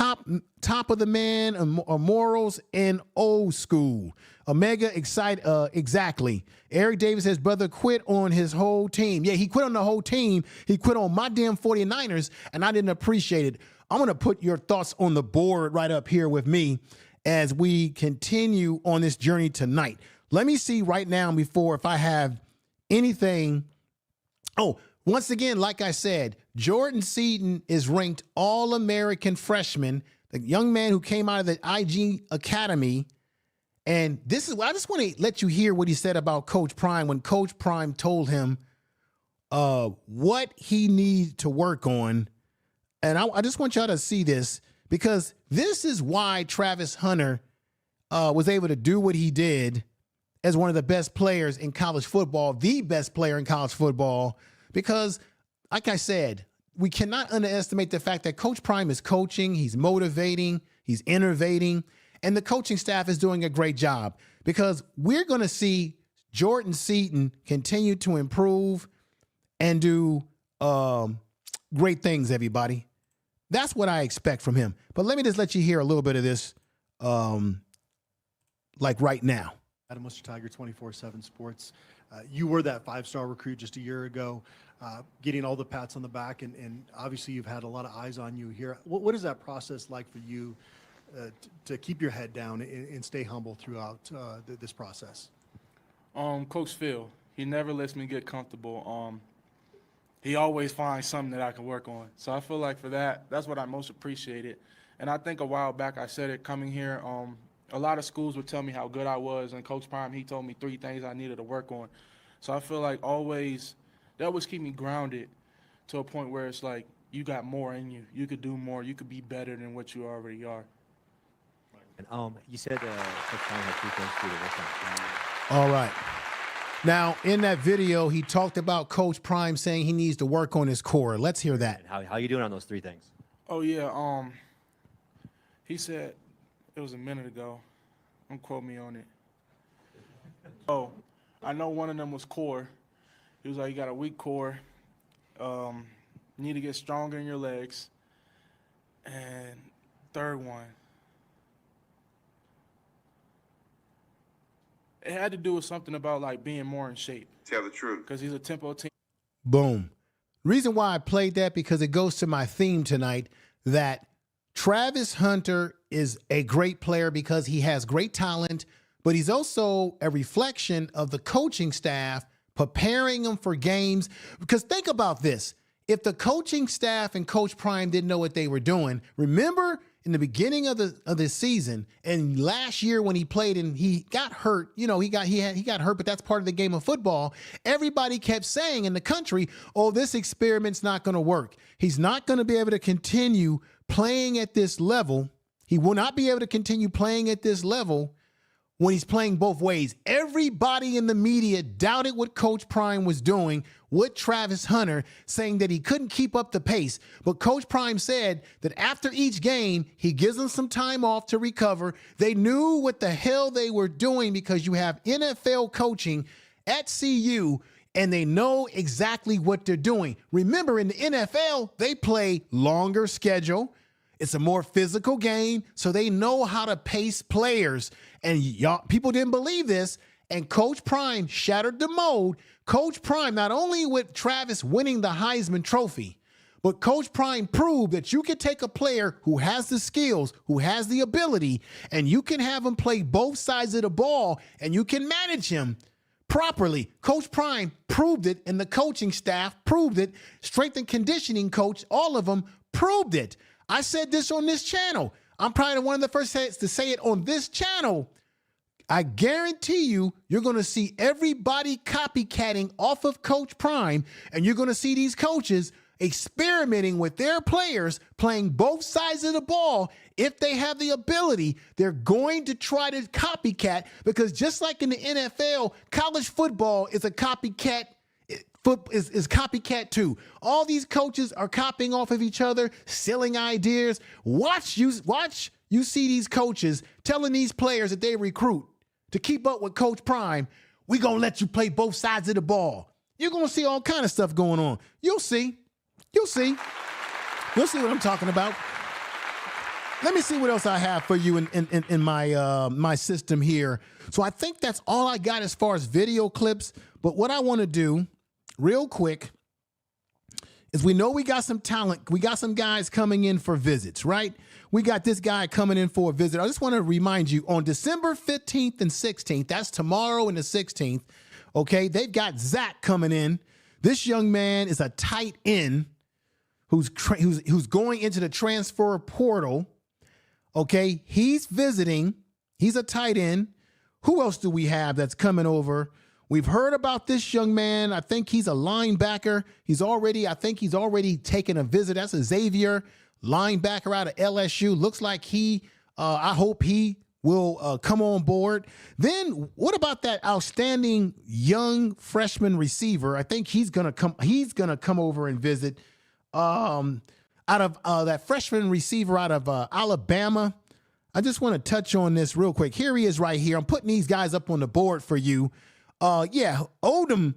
of the man of morals and old school. Omega exactly. Eric Davis says, brother quit on his whole team. Yeah, he quit on the whole team. He quit on my damn 49ers, and I didn't appreciate it. I'm going to put your thoughts on the board right up here with me as we continue on this journey tonight. Let me see right now before if I have anything. Oh, once again, like I said, Jordan Seaton is ranked All-American freshman, the young man who came out of the IG Academy. And this is, I just want to let you hear what he said about Coach Prime when Coach Prime told him what he needs to work on. And I just want y'all to see this, because this is why Travis Hunter was able to do what he did as one of the best players in college football, the best player in college football, because, like I said, we cannot underestimate the fact that Coach Prime is coaching, he's motivating, he's innovating, and the coaching staff is doing a great job, because we're going to see Jordan Seaton continue to improve and do great things, everybody. That's what I expect from him. But let me just let you hear a little bit of this, like right now. Adam Mr. Tiger, 24/7 Sports. You were that five-star recruit just a year ago, getting all the pats on the back, and obviously you've had a lot of eyes on you here. What is that process like for you to keep your head down and stay humble throughout this process? Coach Phil, he never lets me get comfortable. He always finds something that I can work on. So I feel like for that, that's what I most appreciated. And I think a while back I said it coming here, a lot of schools would tell me how good I was, and Coach Prime, he told me 3 things I needed to work on. So I feel like always, that always keep me grounded to a point where it's like, you got more in you. You could do more. You could be better than what you already are. And you said Coach Prime had 3 things for you to work on. All right. Now, in that video, he talked about Coach Prime saying he needs to work on his core. Let's hear that. How are you doing on those 3 things? Oh, yeah. He said, it was a minute ago. Don't quote me on it. Oh, I know one of them was core. He was like, you got a weak core. You need to get stronger in your legs. And third one, It had to do with something about like being more in shape. Tell the truth. Because he's a tempo team. Boom. Reason why I played that, because it goes to my theme tonight, that Travis Hunter is a great player because he has great talent, but he's also a reflection of the coaching staff preparing him for games. Because think about this. If the coaching staff and Coach Prime didn't know what they were doing, remember in the beginning of the season and last year when he played and he got hurt, he got hurt, but that's part of the game of football. Everybody kept saying in the country, oh, this experiment's not going to work. He's not going to be able to continue playing at this level. He will not be able to continue playing at this level when he's playing both ways. Everybody in the media doubted what Coach Prime was doing with Travis Hunter, saying that he couldn't keep up the pace. But Coach Prime said that after each game, he gives them some time off to recover. They knew what the hell they were doing because you have NFL coaching at CU, and they know exactly what they're doing. Remember, in the NFL, they play longer schedule. It's a more physical game, so they know how to pace players. And y'all, people didn't believe this, and Coach Prime shattered the mold. Coach Prime, not only with Travis winning the Heisman Trophy, but Coach Prime proved that you can take a player who has the skills, who has the ability, and you can have him play both sides of the ball, and you can manage him properly. Coach Prime proved it, and the coaching staff proved it. Strength and conditioning coach, all of them proved it. I said this on this channel. I'm probably one of the first to say it on this channel. I guarantee you're going to see everybody copycatting off of Coach Prime, and you're going to see these coaches experimenting with their players, playing both sides of the ball. If they have the ability, they're going to try to copycat, because just like in the NFL, college football is a copycat. Is copycat too. All these coaches are copying off of each other, stealing ideas. Watch you see these coaches telling these players that they recruit to keep up with Coach Prime. We gonna let you play both sides of the ball. You're gonna see all kind of stuff going on. You'll see what I'm talking about. Let me see what else I have for you in my system here. So I think that's all I got as far as video clips. But what I want to do real quick is, we know we got some talent. We got some guys coming in for visits, right? We got this guy coming in for a visit. I just want to remind you, on December 15th and 16th, that's tomorrow and the 16th, okay, they've got Zach coming in. This young man is a tight end who's going into the transfer portal, okay? He's visiting. He's a tight end. Who else do we have that's coming over? We've heard about this young man. I think he's a linebacker. I think he's already taken a visit. That's a Xavier linebacker out of LSU. Looks like I hope he will come on board. Then what about that outstanding young freshman receiver? I think he's gonna come over and visit. Out of that freshman receiver out of Alabama. I just want to touch on this real quick. Here he is right here. I'm putting these guys up on the board for you. Odom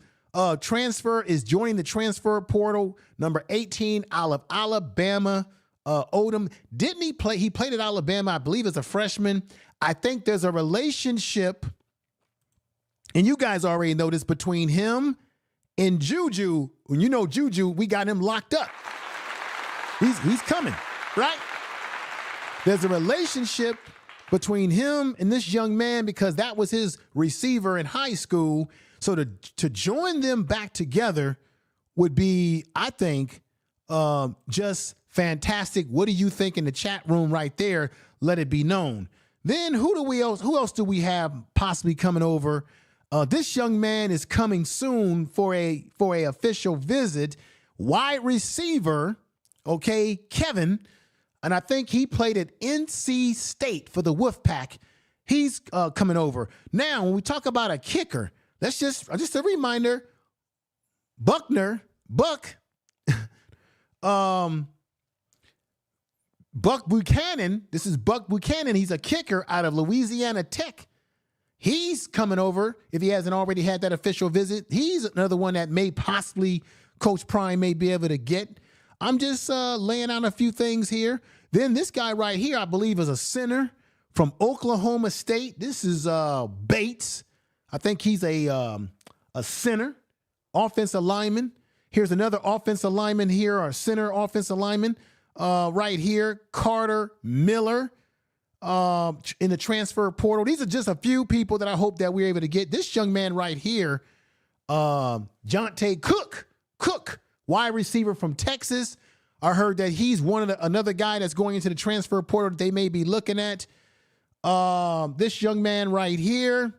transfer is joining the transfer portal. Number 18 out of Alabama. Odom, didn't he play? He played at Alabama, I believe, as a freshman. I think there's a relationship, and you guys already know this, between him and Juju. When you know Juju, we got him locked up. He's coming, right? There's a relationship between him and this young man, because that was his receiver in high school. So to join them back together would be, I think, just fantastic. What do you think in the chat room right there? Let it be known. Then who else do we have possibly coming over? This young man is coming soon for a official visit. Wide receiver, okay, Kevin. And I think he played at NC State for the Wolfpack. He's coming over. Now, when we talk about a kicker, that's just a reminder. Buck Buchanan. This is Buck Buchanan. He's a kicker out of Louisiana Tech. He's coming over if he hasn't already had that official visit. He's another one that may possibly Coach Prime may be able to get. I'm just laying out a few things here. Then this guy right here, I believe, is a center from Oklahoma State. This is Bates. I think he's a center, offensive lineman. Here's another offensive lineman here, our center offensive lineman right here, Carter Miller in the transfer portal. These are just a few people that I hope that we're able to get. This young man right here, Jonte Cook, wide receiver from Texas. I heard that he's another guy that's going into the transfer portal that they may be looking at. This young man right here,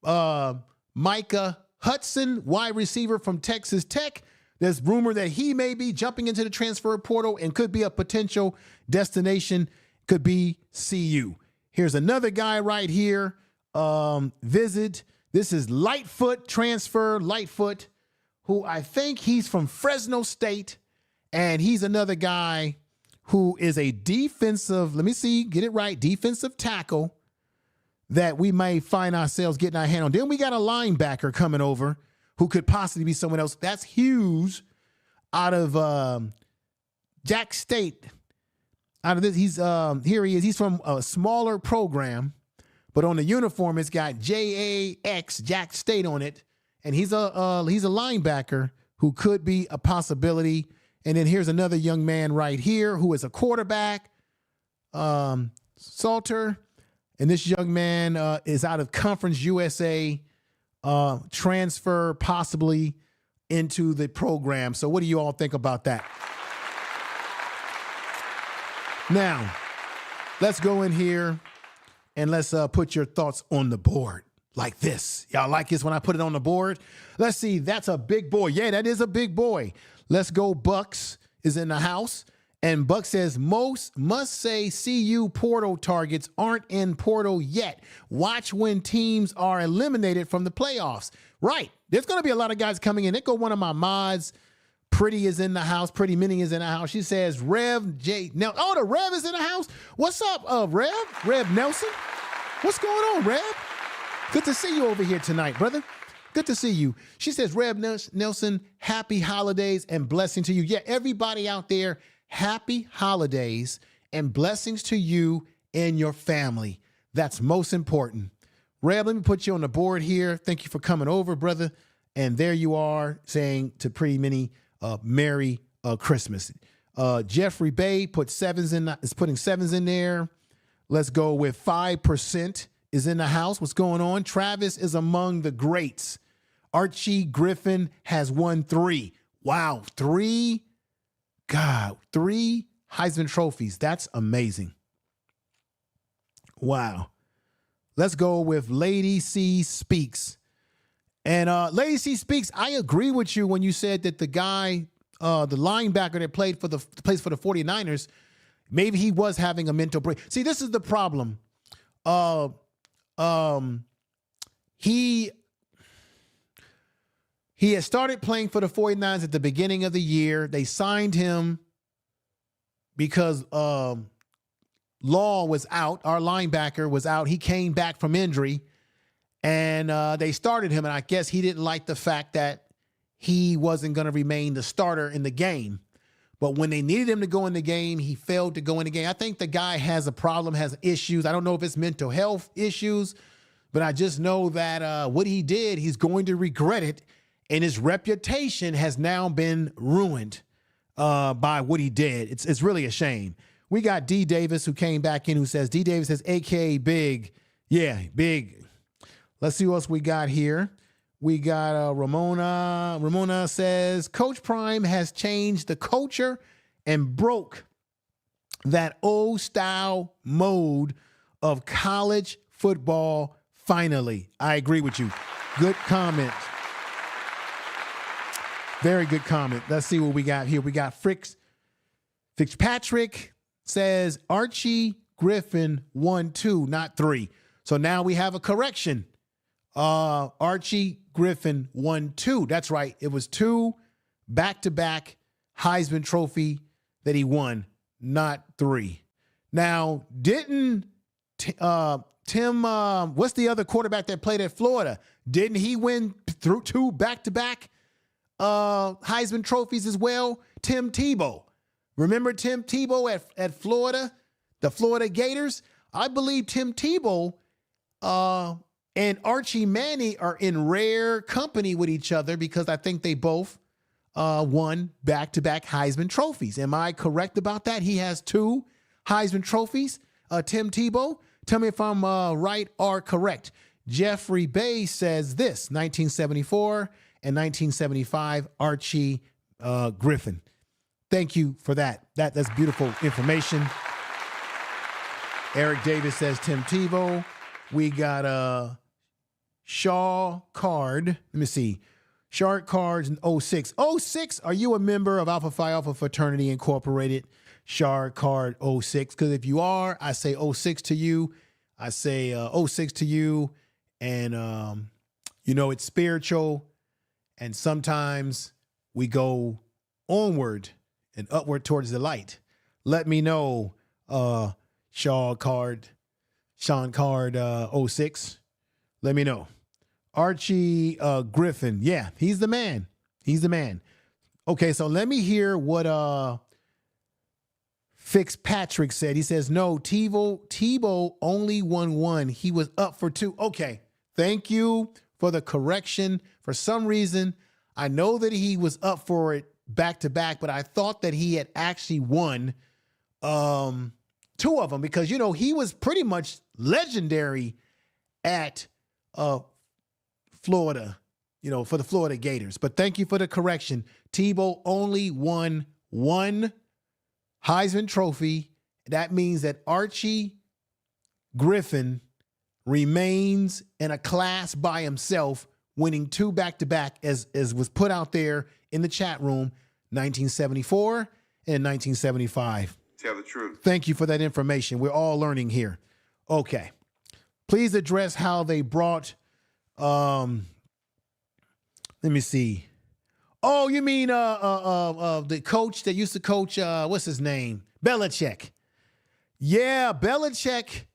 Micah Hudson, wide receiver from Texas Tech. There's rumor that he may be jumping into the transfer portal and could be a potential destination, could be CU. Here's another guy right here, This is Lightfoot, who I think he's from Fresno State, and he's another guy who is a defensive tackle that we may find ourselves getting our hand on. Then we got a linebacker coming over who could possibly be someone else. That's Hughes out of Jack State. Out of this, here he is. He's from a smaller program, but on the uniform it's got JAX, Jack State on it, and he's a linebacker who could be a possibility. And then here's another young man right here who is a quarterback, Salter. And this young man is out of Conference USA, transfer possibly into the program. So what do you all think about that? Now, let's go in here and let's put your thoughts on the board like this. Y'all like this when I put it on the board? Let's see. That's a big boy. Yeah, that is a big boy. Let's go. Bucks is in the house. And Buck says, most must say CU portal targets aren't in portal yet. Watch when teams are eliminated from the playoffs. Right. There's going to be a lot of guys coming in. There go one of my mods. Pretty is in the house. Pretty Minnie is in the house. She says, Rev J. Now, oh, the Rev is in the house. What's up, Rev? Rev Nelson? What's going on, Rev? Good to see you over here tonight, brother. Good to see you. She says, Rev Nelson, happy holidays and blessing to you. Yeah, everybody out there, happy holidays and blessings to you and your family. That's most important. Rev, let me put you on the board here. Thank you for coming over, brother. And there you are saying to Pretty Minnie, Merry Christmas. Jeffrey Bay is putting sevens in there. Let's go with 5% is in the house. What's going on? Travis is among the greats. Archie Griffin has won 3. Wow, 3. God, 3 Heisman trophies. That's amazing. Wow. Let's go with Lady C Speaks. And Lady C Speaks, I agree with you when you said that the guy, the linebacker that plays for the 49ers, maybe he was having a mental break. See, this is the problem. He had started playing for the 49ers at the beginning of the year. They signed him because Law was out. Our linebacker was out. He came back from injury, and they started him. And I guess he didn't like the fact that he wasn't going to remain the starter in the game. But when they needed him to go in the game, he failed to go in the game. I think the guy has a problem, has issues. I don't know if it's mental health issues, but I just know that what he did, he's going to regret it. And his reputation has now been ruined by what he did. It's really a shame. We got D. Davis who came back in who says, D. Davis says, AKA Big. Yeah, Big. Let's see what else we got here. We got Ramona. Ramona says, Coach Prime has changed the culture and broke that old style mode of college football finally. I agree with you. Good comment. Very good comment. Let's see what we got here. We got Fitzpatrick says Archie Griffin won 2, not 3. So now we have a correction. Archie Griffin won 2. That's right. It was 2 back-to-back Heisman Trophy that he won, not 3. Now, didn't Tim, what's the other quarterback that played at Florida? Didn't he win through 2 back-to-back Heisman trophies as well? Tim Tebow. Remember Tim Tebow at Florida, the Florida Gators? I believe Tim Tebow and Archie Manning are in rare company with each other because I think they both won back-to-back Heisman trophies. Am I correct about that? He has 2 Heisman trophies. Tim Tebow, tell me if I'm right or correct. Jeffrey Bay says this, 1974 and 1975, Archie Griffin. Thank you for that. That's beautiful information. Eric Davis says Tim Tebow. We got Shaw Card. Let me see. Shark Cards in 06. 06, are you a member of Alpha Phi Alpha Fraternity Incorporated? Shark Card 06. Because if you are, I say 06 to you. I say 06 to you. And, it's spiritual. And sometimes we go onward and upward towards the light. Let me know, Sean Card 06. Let me know. Archie Griffin. Yeah, he's the man. He's the man. Okay, so let me hear what Fitzpatrick said. He says, no, Tebow only won 1. He was up for 2. Okay, thank you for the correction. For some reason, I know that he was up for it back-to-back, but I thought that he had actually won 2 of them because, he was pretty much legendary at Florida, for the Florida Gators. But thank you for the correction. Tebow only won 1 Heisman Trophy. That means that Archie Griffin remains in a class by himself, winning 2 back-to-back, as was put out there in the chat room, 1974 and 1975. Tell the truth. Thank you for that information. We're all learning here. Okay. Please address how they brought, let me see. Oh, you mean the coach that used to coach, what's his name? Belichick. Yeah, Belichick.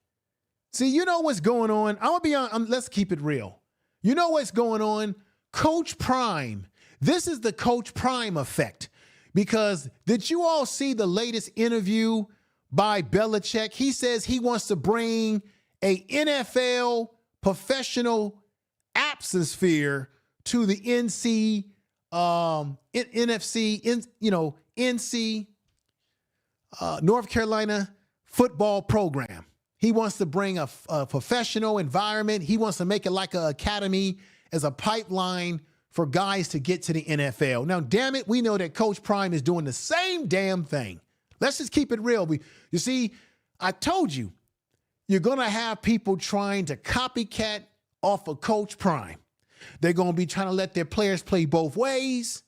See, you know what's going on. I'm going to be on, let's keep it real. You know what's going on? Coach Prime. This is the Coach Prime effect. Because did you all see the latest interview by Belichick? He says he wants to bring a NFL professional atmosphere to the NC, North Carolina football program. He wants to bring a professional environment. He wants to make it like an academy as a pipeline for guys to get to the NFL. Now, damn it, we know that Coach Prime is doing the same damn thing. Let's just keep it real. You see, I told you, you're going to have people trying to copycat off of Coach Prime. They're going to be trying to let their players play both ways.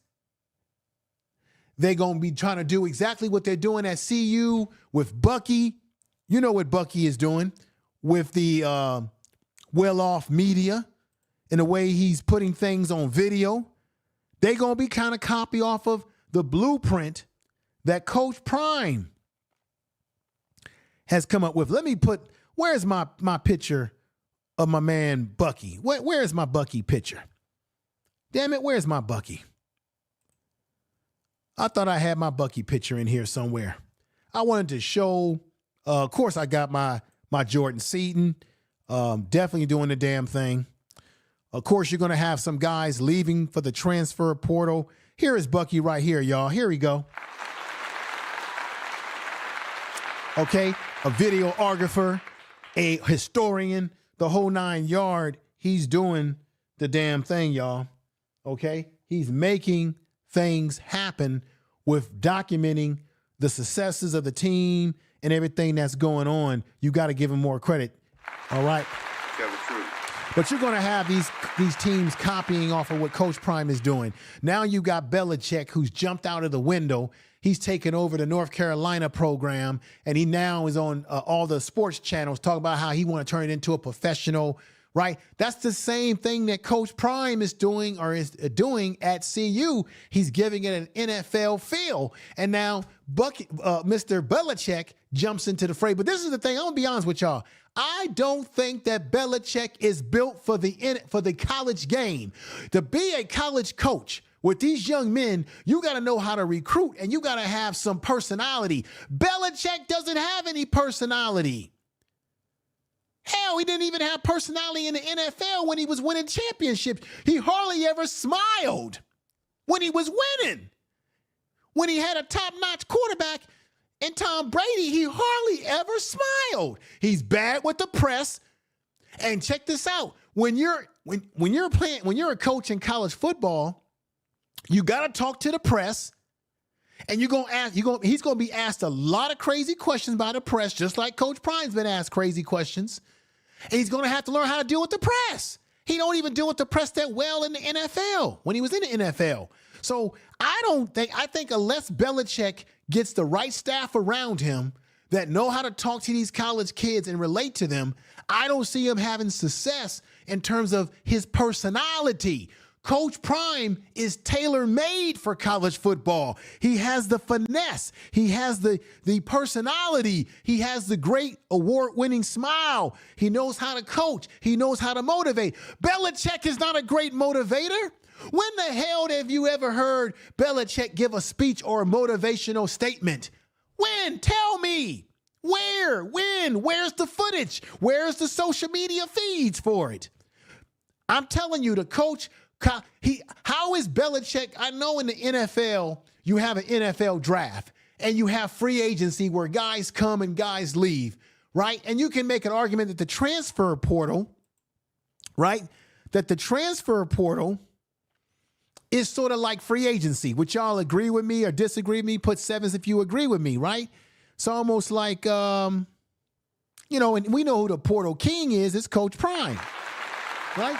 They're going to be trying to do exactly what they're doing at CU with Bucky. You know what Bucky is doing with the well-off media and the way he's putting things on video. They're going to be kind of copy off of the blueprint that Coach Prime has come up with. Let me put, where's my picture of my man Bucky? Where's my Bucky picture? Damn it, where's my Bucky? I thought I had my Bucky picture in here somewhere. I wanted to show, of course, I got my Jordan Seaton, definitely doing the damn thing. Of course, you're going to have some guys leaving for the transfer portal. Here is Bucky right here, y'all. Here we go. Okay, a videographer, a historian, the whole 9 yard. He's doing the damn thing, y'all. Okay, he's making things happen with documenting the successes of the team and everything that's going on. You got to give him more credit. All right. Tell the truth. But you're going to have these teams copying off of what Coach Prime is doing. Now you got Belichick, who's jumped out of the window. He's taken over the North Carolina program, and he now is on all the sports channels talking about how he want to turn it into a professional, right? That's the same thing that Coach Prime is doing or is doing at CU. He's giving it an NFL feel. And now Mr. Belichick jumps into the fray. But this is the thing. I'm going to be honest with y'all. I don't think that Belichick is built for the college game. To be a college coach with these young men, you got to know how to recruit, and you got to have some personality. Belichick doesn't have any personality. Hell, he didn't even have personality in the NFL when he was winning championships. He hardly ever smiled when he was winning. When he had a top-notch quarterback and Tom Brady, he hardly ever smiled. He's bad with the press. And check this out. When you're a coach in college football, you got to talk to the press. And he's going to be asked a lot of crazy questions by the press, just like Coach Prime's been asked crazy questions. And he's going to have to learn how to deal with the press. He don't even deal with the press that well in the NFL when he was in the NFL. So I think unless Belichick gets the right staff around him that know how to talk to these college kids and relate to them, I don't see him having success in terms of his personality. Coach Prime is tailor-made for college football. He has the finesse. He has the personality. He has the great award-winning smile. He knows how to coach. He knows how to motivate. Belichick is not a great motivator. When the hell have you ever heard Belichick give a speech or a motivational statement? When? Tell me. Where? When? Where's the footage? Where's the social media feeds for it? I'm telling you, the coach... How is Belichick? I know in the NFL, you have an NFL draft and you have free agency where guys come and guys leave, right? And you can make an argument that the transfer portal, right? That the transfer portal is sort of like free agency. Would y'all agree with me or disagree with me? Put sevens if you agree with me, right? It's almost like, and we know who the portal king is. It's Coach Prime, right?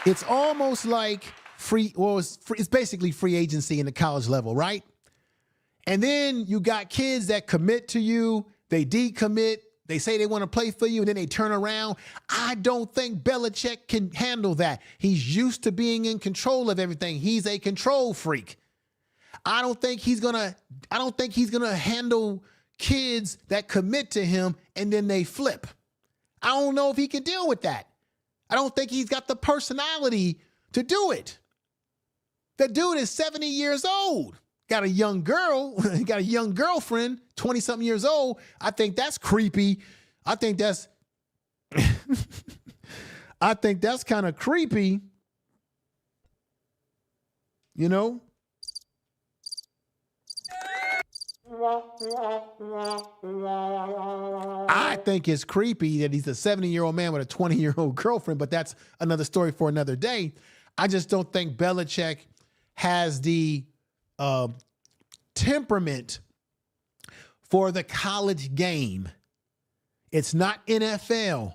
It's almost like it's basically free agency in the college level, right? And then you got kids that commit to you, they decommit, they say they want to play for you, and then they turn around. I don't think Belichick can handle that. He's used to being in control of everything. He's a control freak. I don't think he's gonna handle kids that commit to him and then they flip. I don't know if he can deal with that. I don't think he's got the personality to do it. The dude is 70 years old. Got a young girl, got a young girlfriend, 20-something years old. I think that's creepy. I think that's kind of creepy. You know? I think it's creepy that he's a 70-year-old man with a 20-year-old girlfriend, but that's another story for another day. I just don't think Belichick has the temperament for the college game. It's not NFL.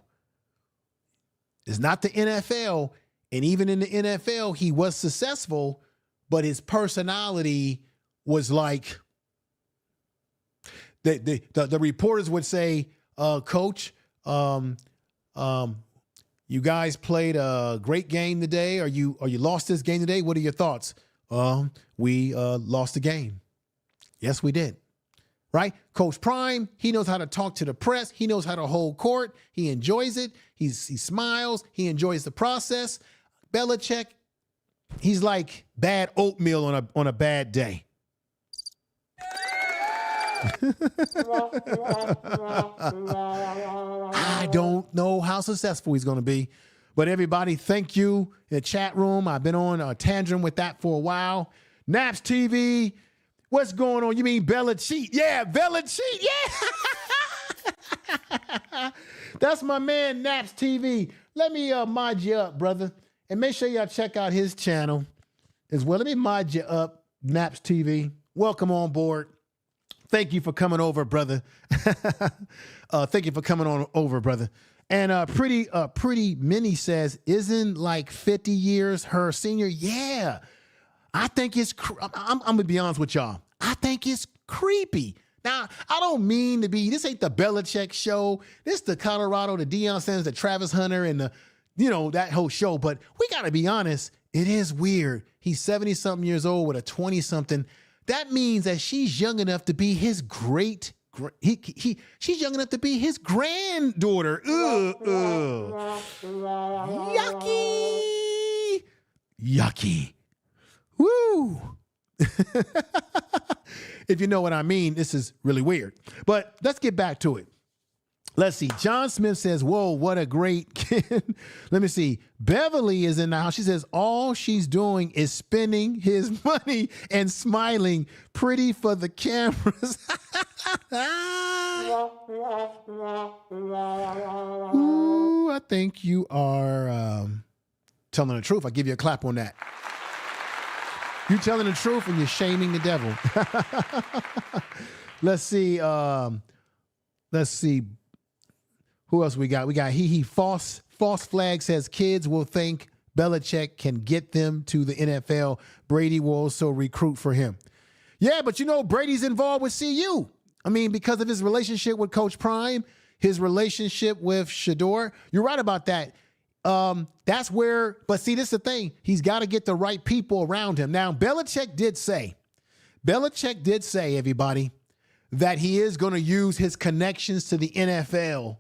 It's not the NFL. And even in the NFL, he was successful, but his personality was like, the reporters would say, Coach, you guys played a great game today, or you lost this game today. What are your thoughts? We lost the game. Yes, we did. Right? Coach Prime, he knows how to talk to the press. He knows how to hold court. He enjoys it. He smiles. He enjoys the process. Belichick, he's like bad oatmeal on a bad day. I don't know how successful he's going to be. But everybody, thank you in the chat room. I've been on a tangent with that for a while. Naps TV, what's going on? You mean Belichick? Yeah, Belichick. Yeah. That's my man, Naps TV. Let me mod you up, brother. And make sure y'all check out his channel as well. Let me mod you up, Naps TV. Welcome on board. Thank you for coming over, brother. Thank you for coming on over, brother. And Pretty Minnie says, isn't like 50 years her senior? Yeah. I think it's, I'm going to be honest with y'all. I think it's creepy. Now, I don't mean to be, this ain't the Belichick show. This the Colorado, the Deion Sanders, the Travis Hunter, and that whole show. But we got to be honest, it is weird. He's 70-something years old with a 20-something. That means that she's young enough to be his she's young enough to be his granddaughter. Yucky. Yucky. Woo. If you know what I mean, this is really weird. But let's get back to it. Let's see. John Smith says, whoa, what a great kid. Let me see. Beverly is in the house. She says, all she's doing is spending his money and smiling pretty for the cameras. Ooh, I think you are telling the truth. I'll give you a clap on that. You're telling the truth and you're shaming the devil. Let's see. Who else we got? We got false flag says kids will think Belichick can get them to the NFL. Brady will also recruit for him. Yeah, but you know, Brady's involved with CU. I mean, because of his relationship with Coach Prime, his relationship with Shedeur. You're right about that. That's where, but see, this is the thing. He's got to get the right people around him. Now, Belichick did say, everybody, that he is going to use his connections to the NFL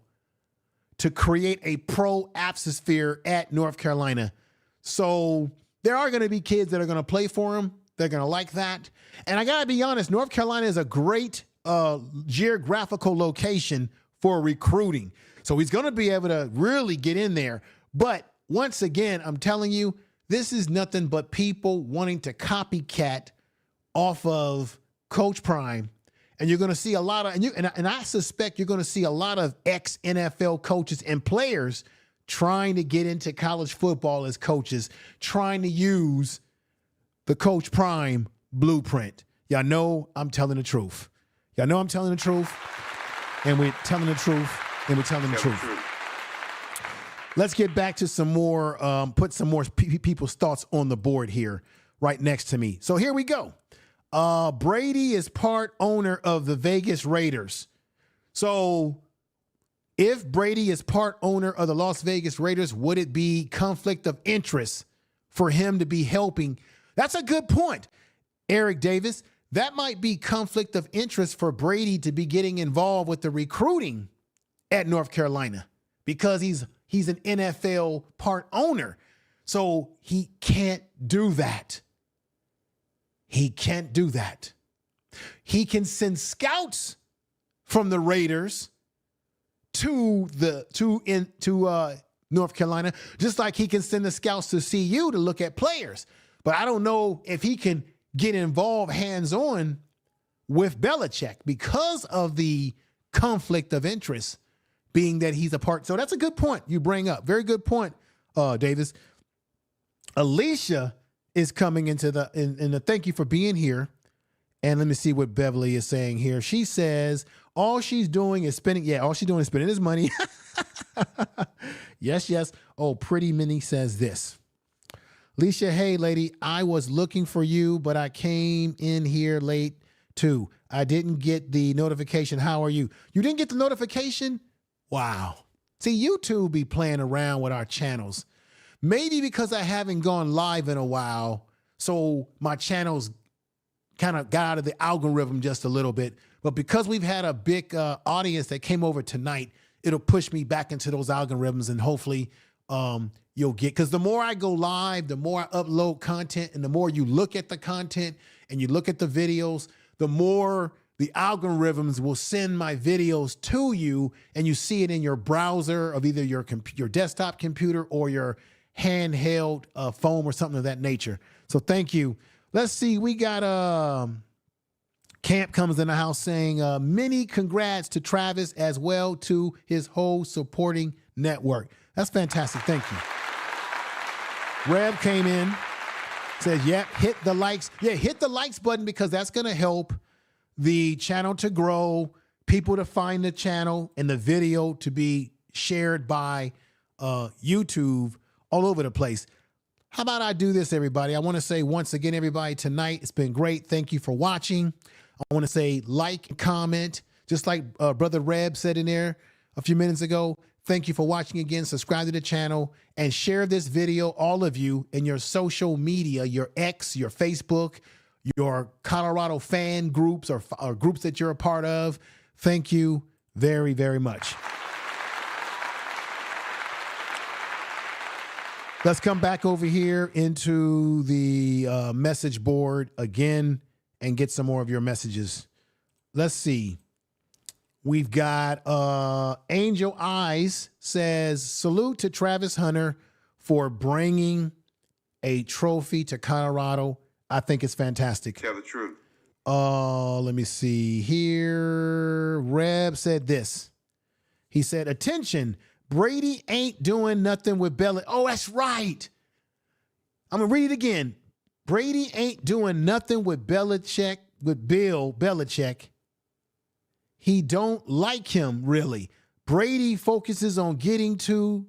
to create a pro atmosphere at North Carolina. So there are going to be kids that are going to play for him. They're going to like that. And I got to be honest, North Carolina is a great geographical location for recruiting. So he's going to be able to really get in there. But once again, I'm telling you, this is nothing but people wanting to copycat off of Coach Prime. And you're going to see a lot of, and I suspect you're going to see a lot of ex-NFL coaches and players trying to get into college football as coaches, trying to use the Coach Prime blueprint. Y'all know I'm telling the truth. Y'all know I'm telling the truth, and we're telling the truth, and we're telling the truth. Let's get back to some more, put some more people's thoughts on the board here right next to me. So here we go. Brady is part owner of the Vegas Raiders. So if Brady is part owner of the Las Vegas Raiders, would it be conflict of interest for him to be helping? That's a good point, Eric Davis. That might be conflict of interest for Brady to be getting involved with the recruiting at North Carolina because he's an NFL part owner. So he can't do that. He can't do that. He can send scouts from the Raiders to North Carolina, just like he can send the scouts to CU to look at players. But I don't know if he can get involved hands-on with Belichick because of the conflict of interest being that he's a part. So that's a good point you bring up. Very good point, Davis. Alicia is coming into the thank you for being here. And let me see what Beverly is saying here. She says, all she's doing is spending his money. Yes. Oh, Pretty Minnie says this. Alicia, hey, lady, I was looking for you, but I came in here late too. I didn't get the notification. How are you? You didn't get the notification? Wow. See, YouTube be playing around with our channels. Maybe because I haven't gone live in a while, so my channel's kind of got out of the algorithm just a little bit. But because we've had a big audience that came over tonight, it'll push me back into those algorithms, and hopefully you'll get, because the more I go live, the more I upload content, and the more you look at the content and you look at the videos, the more the algorithms will send my videos to you, and you see it in your browser of either your desktop computer or your handheld phone or something of that nature. So thank you. Let's see. We got Camp comes in the house saying many congrats to Travis as well to his whole supporting network. That's fantastic. Thank you. Reb came in, said, yep, hit the likes. Yeah, hit the likes button because that's going to help the channel to grow, people to find the channel, and the video to be shared by YouTube all over the place. How about I do this, everybody? I want to say once again, everybody, tonight, it's been great. Thank you for watching. I want to say like and comment, just like Brother Reb said in there a few minutes ago. Thank you for watching again. Subscribe to the channel and share this video, all of you, in your social media, your X, your Facebook, your Colorado fan groups or groups that you're a part of. Thank you very, very much. Let's come back over here into the message board again and get some more of your messages. Let's see. We've got Angel Eyes says, salute to Travis Hunter for bringing a trophy to Colorado. I think it's fantastic. Tell the truth. Let me see here. Reb said this. He said, attention, Brady ain't doing nothing with Belichick. Oh, that's right. I'm going to read it again. Brady ain't doing nothing with Belichick, with Bill Belichick. He don't like him, really. Brady focuses on getting to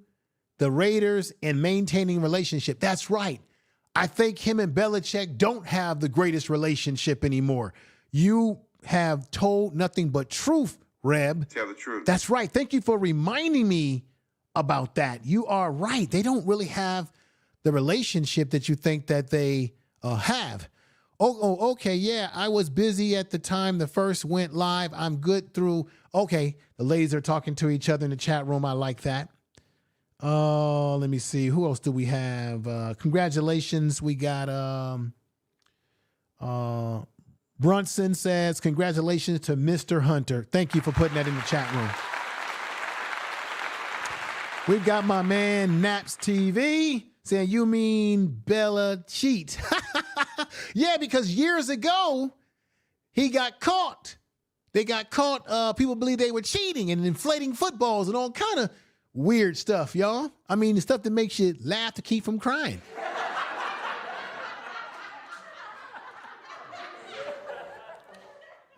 the Raiders and maintaining relationship. That's right. I think him and Belichick don't have the greatest relationship anymore. You have told nothing but truth, Reb. Tell the truth. That's right. Thank you for reminding me about that. You are right. They don't really have the relationship that you think that they have. Oh, okay. Yeah, I was busy at the time the first went live. I'm good through. Okay, the ladies are talking to each other in the chat room. I like that. Let me see. Who else do we have? Congratulations. We got Brunson says, congratulations to Mr. Hunter. Thank you for putting that in the chat room. We've got my man Naps TV saying, you mean Bella cheat? Yeah, because years ago, he got caught. They got caught. People believe they were cheating and inflating footballs and all kind of weird stuff, y'all. I mean, the stuff that makes you laugh to keep from crying.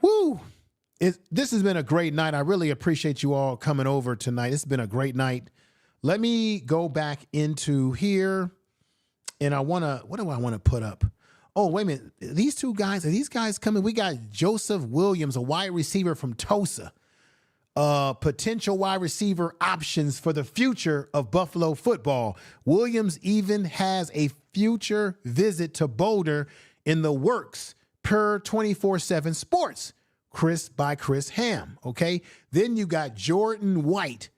Woo! This has been a great night. I really appreciate you all coming over tonight. It's been a great night. Let me go back into here, and what do I want to put up? Oh, wait a minute. These two guys, are these guys coming? We got Joseph Williams, a wide receiver from Tulsa. Potential wide receiver options for the future of Buffalo football. Williams even has a future visit to Boulder in the works per 24/7 Sports. Chris Ham. Okay. Then you got Jordan White,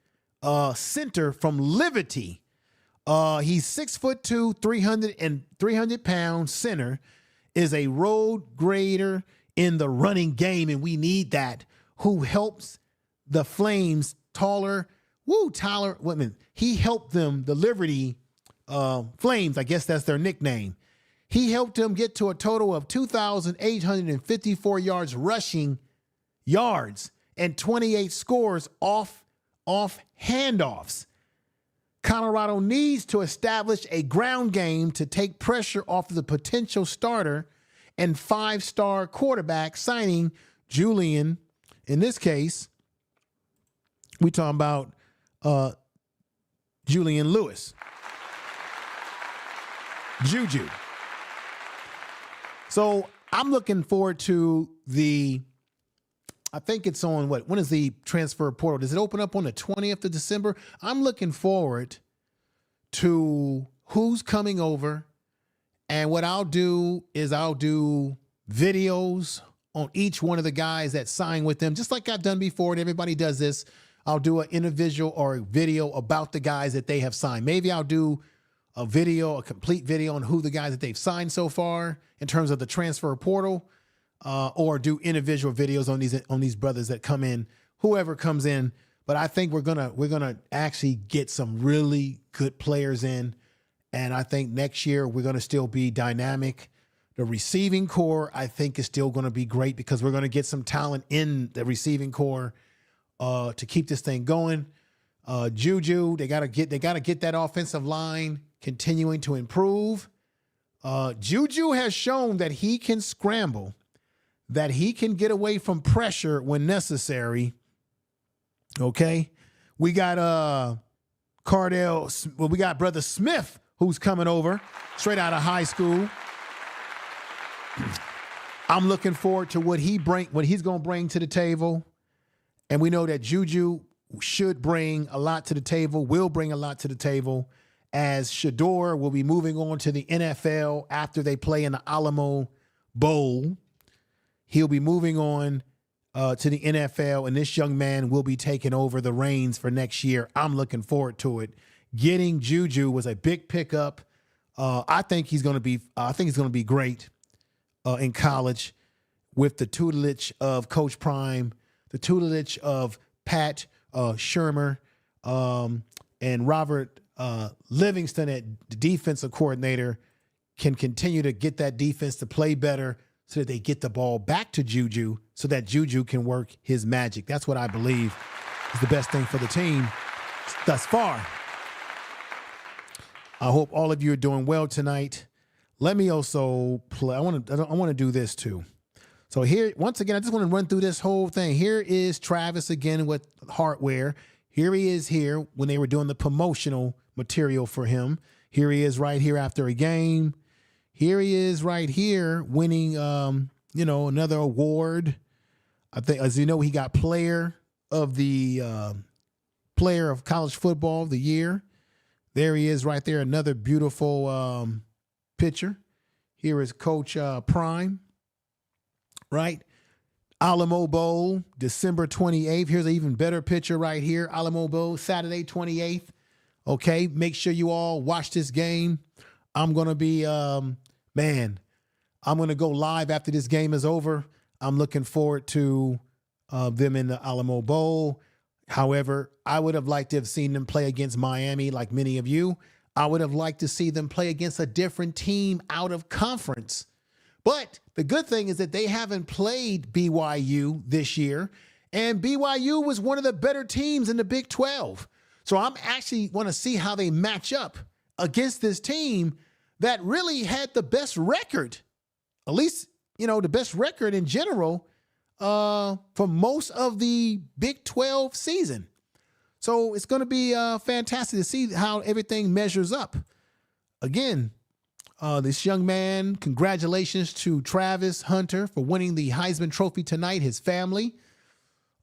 center from Liberty. He's 6'2", 300 pound center, is a road grader in the running game, and we need that. Who helps the Flames Tyler, he helped them, the Liberty Flames, I guess that's their nickname. He helped them get to a total of 2,854 yards rushing yards and 28 scores off handoffs. Colorado needs to establish a ground game to take pressure off of the potential starter and 5-star quarterback signing Julian. In this case, we talking about Julian Lewis. Juju. So I'm looking forward to I think it's on when is the transfer portal? Does it open up on the 20th of December? I'm looking forward to who's coming over. And what I'll do is I'll do videos on each one of the guys that sign with them, just like I've done before, and everybody does this. I'll do an individual or a video about the guys that they have signed. Maybe I'll do a complete video on who the guys that they've signed so far in terms of the transfer portal, or do individual videos on these brothers that come in, whoever comes in. But I think we're gonna actually get some really good players in, and I think next year we're gonna still be dynamic. The receiving core, I think, is still gonna be great because we're gonna get some talent in the receiving core to keep this thing going. Juju, they gotta get that offensive line continuing to improve. Juju has shown that he can scramble, that he can get away from pressure when necessary. Okay. We got we got Brother Smith, who's coming over straight out of high school. I'm looking forward to what he's going to bring to the table. And we know that Juju should bring a lot to the table, will bring a lot to the table, as Shedeur will be moving on to the NFL after they play in the Alamo Bowl. He'll be moving on to the NFL, and this young man will be taking over the reins for next year. I'm looking forward to it. Getting Juju was a big pickup. I think he's going to be great in college with the tutelage of Coach Prime. the tutelage of Pat Shermer and Robert Livingston at the defensive coordinator can continue to get that defense to play better so that they get the ball back to Juju so that Juju can work his magic. That's what I believe is the best thing for the team thus far. I hope all of you are doing well tonight. Let me also play. I want to do this too. So here, once again, I just want to run through this whole thing. Here is Travis again with hardware. Here he is here when they were doing the promotional material for him. Here he is right here after a game. Here he is right here winning, another award. I think, as you know, he got player of college football of the year. There he is right there. Another beautiful picture. Here is Coach Prime, right? Alamo Bowl, December 28th. Here's an even better picture right here. Alamo Bowl, Saturday 28th. Okay, make sure you all watch this game. I'm going to be, I'm going to go live after this game is over. I'm looking forward to them in the Alamo Bowl. However, I would have liked to have seen them play against Miami like many of you. I would have liked to see them play against a different team out of conference. But the good thing is that they haven't played BYU this year, and BYU was one of the better teams in the Big 12. So I'm actually want to see how they match up against this team that really had the best record, at least, the best record in general for most of the Big 12 season. So it's going to be fantastic to see how everything measures up. Again, this young man, congratulations to Travis Hunter for winning the Heisman Trophy tonight, his family.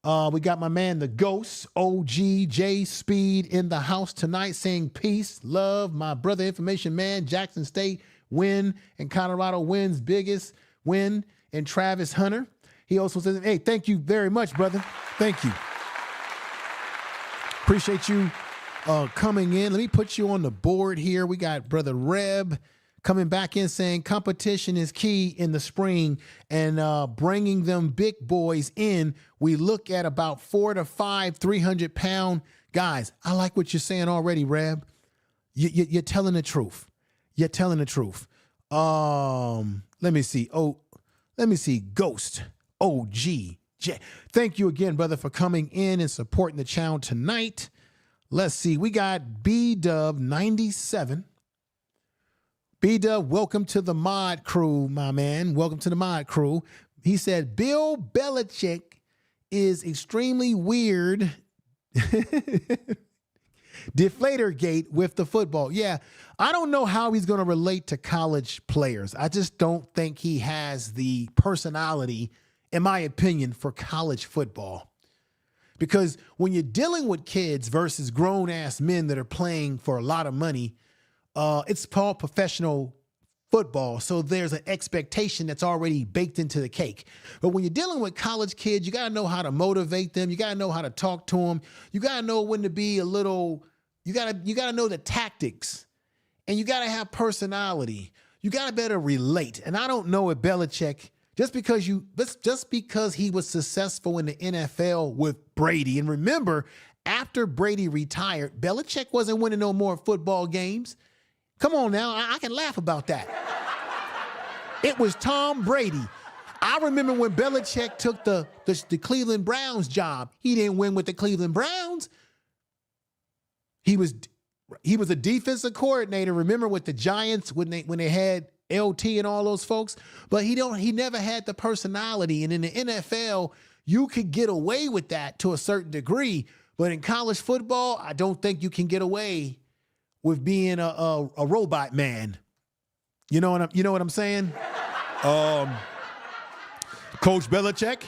We got my man, the Ghost, OG J Speed in the house tonight saying peace, love, my brother information man, Jackson State win and Colorado wins biggest win and Travis Hunter. He also says, hey, thank you very much, brother. Thank you. Appreciate you coming in. Let me put you on the board here. We got Brother Reb coming back in saying competition is key in the spring and bringing them big boys in. We look at about 4 to 5 300-pound guys. I like what you're saying already, Reb. You're telling the truth. You're telling the truth. Let me see. Let me see. Ghost. OG. Thank you again, brother, for coming in and supporting the channel tonight. Let's see. We got B-Dub 97. B-Dub, welcome to the mod crew, my man. Welcome to the mod crew. He said, Bill Belichick is extremely weird. Deflatorgate with the football. Yeah, I don't know how he's going to relate to college players. I just don't think he has the personality, in my opinion, for college football. Because when you're dealing with kids versus grown-ass men that are playing for a lot of money, it's called professional football, so there's an expectation that's already baked into the cake. But when you're dealing with college kids, you got to know how to motivate them. You got to know how to talk to them. You got to know when to be a little, you got to know the tactics, and you got to have personality. You got to better relate. And I don't know if Belichick, just because he was successful in the NFL with Brady. And remember, after Brady retired, Belichick wasn't winning no more football games. Come on now, I can laugh about that. It was Tom Brady. I remember when Belichick took the Cleveland Browns job. He didn't win with the Cleveland Browns. He was a defensive coordinator. Remember with the Giants when they had LT and all those folks, but he never had the personality. And in the NFL, you could get away with that to a certain degree, but in college football, I don't think you can get away with being a robot man. You know what I'm saying? Coach Belichick,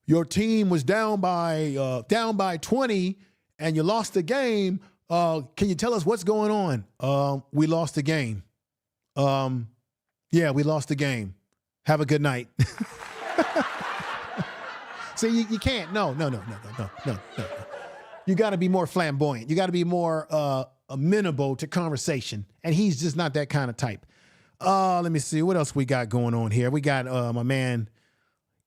your team was down by 20 and you lost the game. Can you tell us what's going on? We lost the game. Yeah, we lost the game. Have a good night. See, you can't. No. You got to be more flamboyant. You got to be more amenable to conversation. And he's just not that kind of type. Let me see. What else we got going on here? We got my man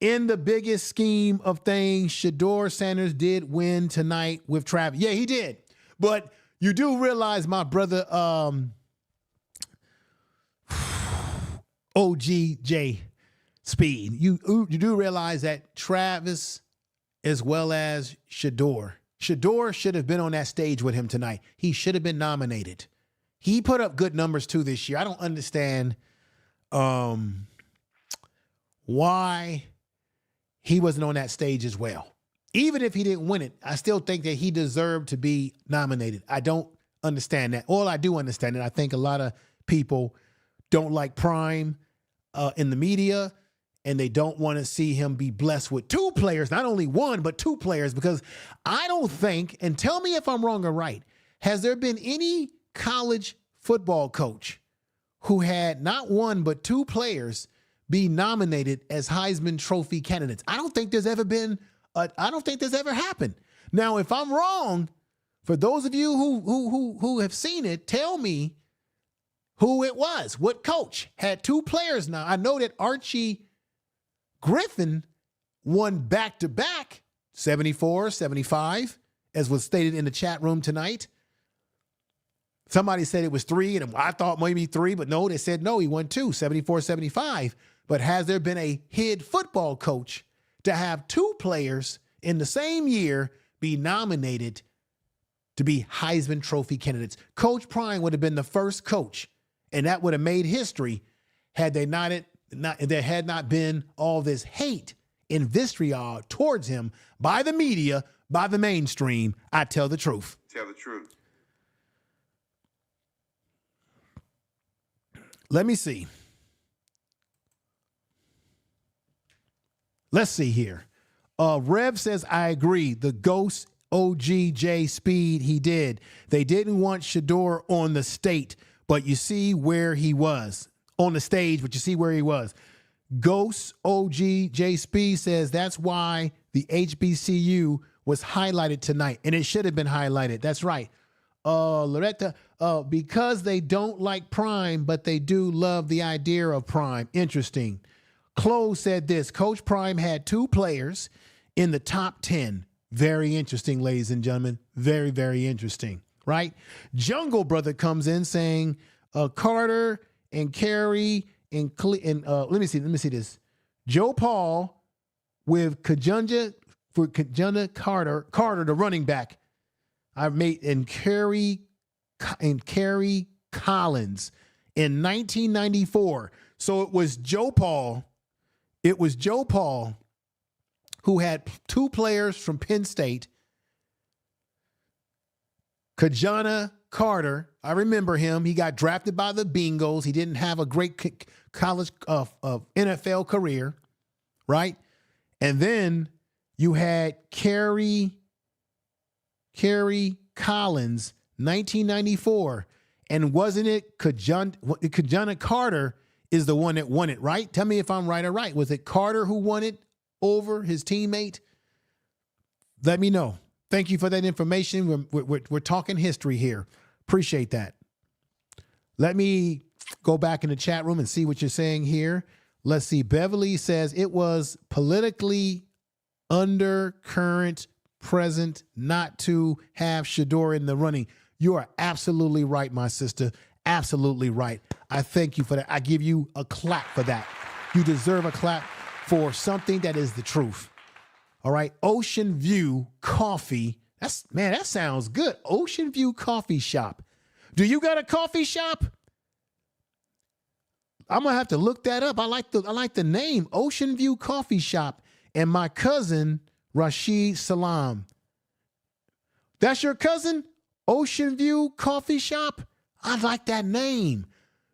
in the biggest scheme of things, Shedeur Sanders did win tonight with Travis. Yeah, he did. But you do realize, my brother, OGJ Speed, you do realize that Travis as well as Shedeur should have been on that stage with him tonight. He should have been nominated. He put up good numbers too this year. I don't understand why he wasn't on that stage as well. Even if he didn't win it, I still think that he deserved to be nominated. I don't understand that. All I do understand it, I think a lot of people don't like Prime in the media, and they don't want to see him be blessed with two players, not only one, but two players, because I don't think, and tell me if I'm wrong or right, has there been any college football coach who had not one, but two players be nominated as Heisman Trophy candidates? I don't think there's ever been, I don't think there's ever happened. Now, if I'm wrong, for those of you who have seen it, tell me who it was. What coach had two players now? I know that Archie Griffin won back-to-back, 74, 75, as was stated in the chat room tonight. Somebody said it was 3, and I thought maybe 3, but no, they said no, he won 2, 74, 75. But has there been a head football coach to have two players in the same year be nominated to be Heisman Trophy candidates? Coach Prime would have been the first coach, and that would have made history had they there had not been all this hate and vitriol towards him by the media, by the mainstream. I tell the truth. Tell the truth. Let me see. Let's see here. Rev says, I agree. The Ghost OGJ Speed, he did. They didn't want Shedeur on the state, but you see where he was. On the stage, but you see where he was. Ghost OGJ Speed says that's why the HBCU was highlighted tonight, and it should have been highlighted. That's right. Loretta, because they don't like Prime, but they do love the idea of Prime. Interesting. Chloe said this: Coach Prime had two players in the top 10. Very interesting, ladies and gentlemen. Very, very interesting, right? Jungle Brother comes in saying Carter and Carey and let me see this. Joe Paul with Kajunja Carter, the running back. I've made and Carey Collins in 1994. So it was Joe Paul. It was Joe Paul who had two players from Penn State. Kajana Carter, I remember him. He got drafted by the Bengals. He didn't have a great college NFL career, right? And then you had Kerry Collins, 1994. And wasn't it Kajana Carter is the one that won it, right? Tell me if I'm right or right. Was it Carter who won it over his teammate? Let me know. Thank you for that information. We're talking history here. Appreciate that. Let me go back in the chat room and see what you're saying here. Let's see. Beverly says it was politically undercurrent present not to have Shedeur in the running. You are absolutely right, my sister. Absolutely right. I thank you for that. I give you a clap for that. You deserve a clap for something that is the truth. All right. Ocean View Coffee. That sounds good. Ocean View Coffee Shop. Do you got a coffee shop? I'm gonna have to look that up. I like the name Ocean View Coffee Shop. And my cousin Rashid Salam. That's your cousin? Ocean View Coffee Shop? I like that name.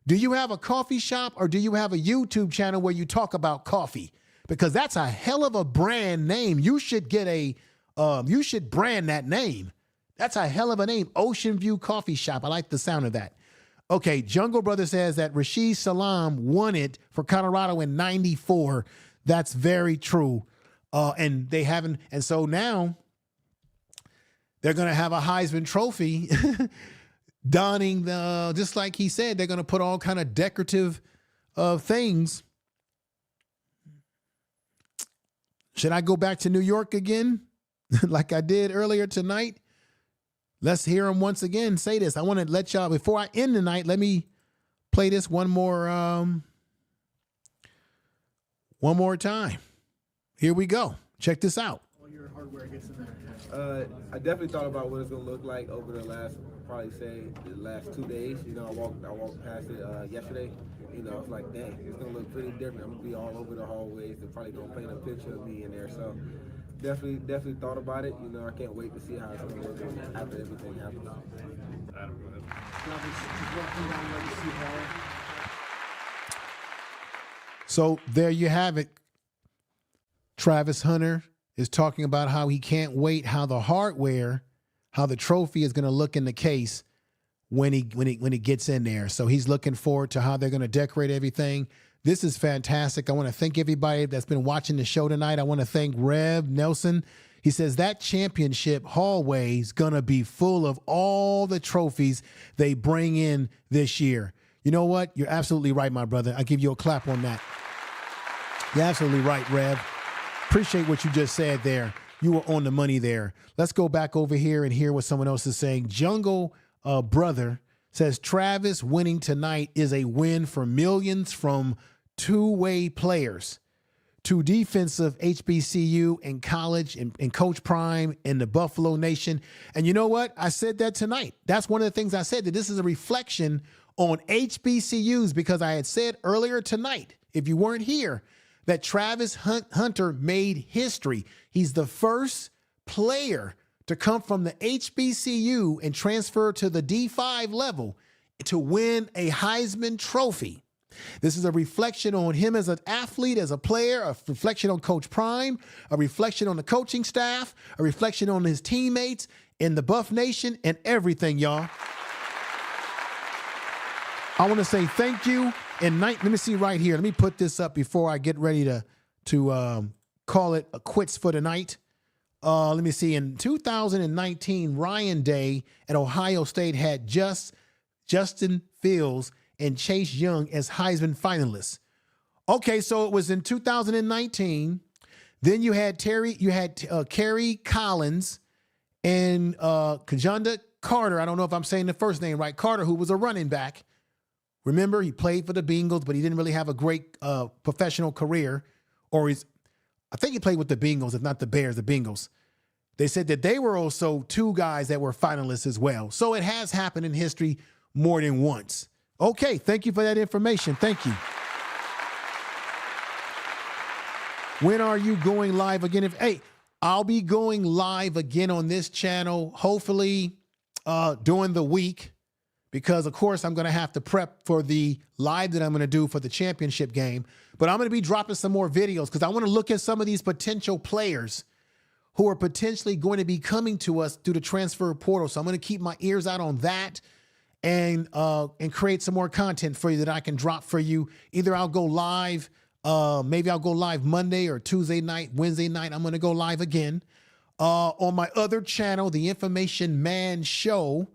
Do you have a coffee shop or do you have a YouTube channel where you talk about coffee? Because that's a hell of a brand name. You should get you should brand that name. That's a hell of a name. Ocean View Coffee Shop. I like the sound of that. Okay, Jungle Brother says that Rashid Salam won it for Colorado in 94. That's very true. And they haven't, and so now they're going to have a Heisman Trophy donning just like he said, they're going to put all kind of decorative things Should I go back to New York again like I did earlier tonight? Let's hear him once again say this. I want to let y'all, before I end the night, let me play this one more time. Here we go. Check this out. All your hardware gets in there. I definitely thought about what it's gonna look like over the last, probably say, the last 2 days. You know, I walked past it yesterday. You know, I was like, dang, it's gonna look pretty different. I'm gonna be all over the hallways. They're probably gonna paint a picture of me in there. So definitely thought about it. You know, I can't wait to see how it's gonna look after everything happens. So there you have it. Travis Hunter is talking about how he can't wait, how the hardware, how the trophy is going to look in the case when he gets in there. So he's looking forward to how they're going to decorate everything. This is fantastic. I want to thank everybody that's been watching the show tonight. I want to thank Rev Nelson. He says that championship hallway is going to be full of all the trophies they bring in this year. You know what? You're absolutely right, my brother. I give you a clap on that. You're absolutely right, Rev. Appreciate what you just said there. You were on the money there. Let's go back over here and hear what someone else is saying. Jungle Brother says Travis winning tonight is a win for millions from two-way players to defensive HBCU and college and Coach Prime and the Buffalo Nation. And you know what? I said that tonight. That's one of the things I said, that this is a reflection on HBCUs, because I had said earlier tonight, if you weren't here, that Travis Hunter made history. He's the first player to come from the HBCU and transfer to the D5 level to win a Heisman Trophy. This is a reflection on him as an athlete, as a player, a reflection on Coach Prime, a reflection on the coaching staff, a reflection on his teammates in the Buff Nation, and everything, y'all. I want to say thank you. And let me see right here. Let me put this up before I get ready to call it a quits for the night. Let me see. In 2019, Ryan Day at Ohio State had Justin Fields and Chase Young as Heisman finalists. Okay, so it was in 2019. Then you had Kerry Collins and Kajunda Carter. I don't know if I'm saying the first name right. Carter, who was a running back. Remember, he played for the Bengals, but he didn't really have a great professional career. I think he played with the Bengals, if not the Bears, the Bengals. They said that they were also two guys that were finalists as well. So it has happened in history more than once. Okay, thank you for that information. Thank you. When are you going live again? I'll be going live again on this channel, hopefully during the week. Because, of course, I'm going to have to prep for the live that I'm going to do for the championship game. But I'm going to be dropping some more videos because I want to look at some of these potential players who are potentially going to be coming to us through the transfer portal. So I'm going to keep my ears out on that and create some more content for you that I can drop for you. Either I'll go live, maybe I'll go live Monday or Tuesday night, Wednesday night. I'm going to go live again on my other channel, The Information Man Show,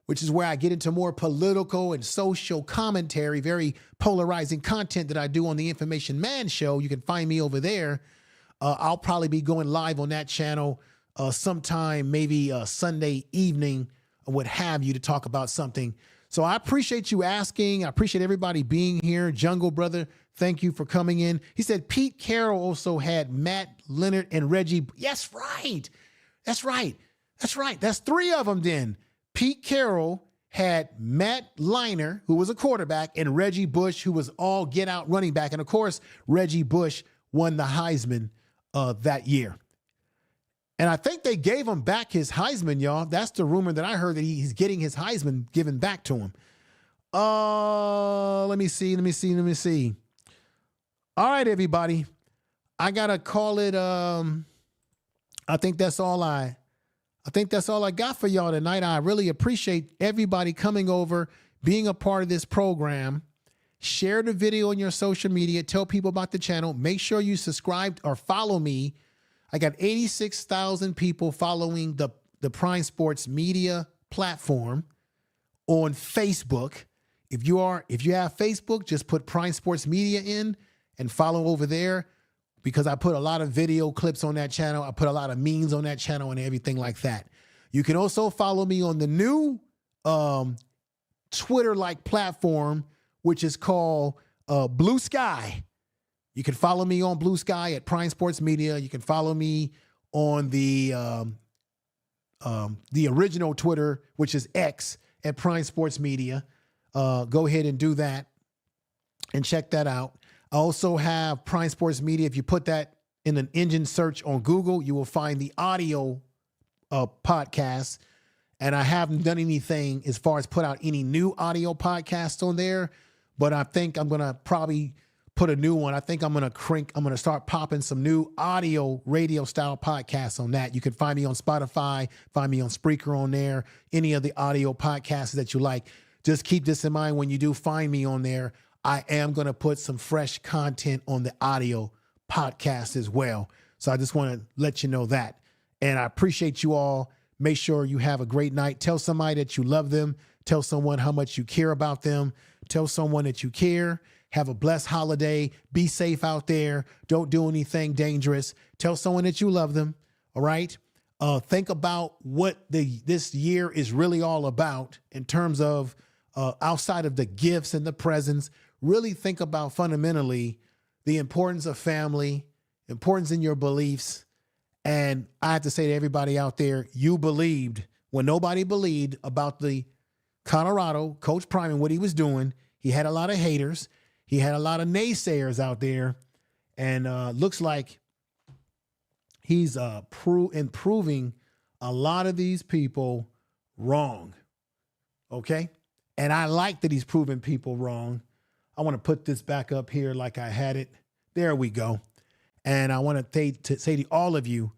which is where I get into more political and social commentary, very polarizing content that I do on the Information Man Show. You can find me over there. I'll probably be going live on that channel sometime, maybe Sunday evening or what have you, to talk about something. So I appreciate you asking. I appreciate everybody being here. Jungle Brother, thank you for coming in. He said Pete Carroll also had Matt Leonard and Reggie. Yes, right. That's right. That's right. That's three of them then. Pete Carroll had Matt Leinart, who was a quarterback, and Reggie Bush, who was all get-out running back. And, of course, Reggie Bush won the Heisman that year. And I think they gave him back his Heisman, y'all. That's the rumor that I heard, that he's getting his Heisman given back to him. Let me see. All right, everybody. I got to call it. I think that's all I got for y'all tonight. I really appreciate everybody coming over, being a part of this program. Share the video on your social media. Tell people about the channel. Make sure you subscribe or follow me. I got 86,000 people following the Prime Sports Media platform on Facebook. If you have Facebook, just put Prime Sports Media in and follow over there. because I put a lot of video clips on that channel. I put a lot of memes on that channel and everything like that. You can also follow me on the new Twitter-like platform, which is called Blue Sky. You can follow me on Blue Sky at Prime Sports Media. You can follow me on the original Twitter, which is X, at Prime Sports Media. Go ahead and do that and check that out. I also have Prime Sports Media. If you put that in an engine search on Google, you will find the audio podcast. And I haven't done anything as far as put out any new audio podcasts on there, but I think I'm going to probably put a new one. I think I'm going to start popping some new audio radio style podcasts on that. You can find me on Spotify, find me on Spreaker on there, any of the audio podcasts that you like. Just keep this in mind when you do find me on there. I am going to put some fresh content on the audio podcast as well. So I just want to let you know that. And I appreciate you all. Make sure you have a great night. Tell somebody that you love them. Tell someone how much you care about them. Tell someone that you care. Have a blessed holiday. Be safe out there. Don't do anything dangerous. Tell someone that you love them. All right. Think about what this year is really all about in terms of outside of the gifts and the presents. Really think about fundamentally the importance of family, importance in your beliefs. And I have to say to everybody out there, you believed when nobody believed about the Colorado, Coach Prime and what he was doing. He had a lot of haters. He had a lot of naysayers out there. And looks like he's improving a lot of these people wrong. Okay? And I like that he's proving people wrong. I want to put this back up here like I had it. There we go. And I want to say to all of you,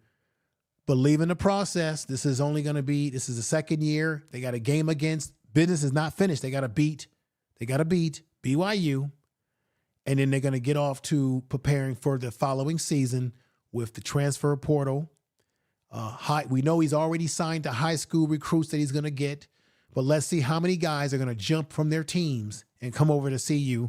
believe in the process. This is the second year. They got a game against. Business is not finished. They got to beat BYU. And then they're going to get off to preparing for the following season with the transfer portal. We know he's already signed the high school recruits that he's going to get. But let's see how many guys are going to jump from their teams and come over to CU.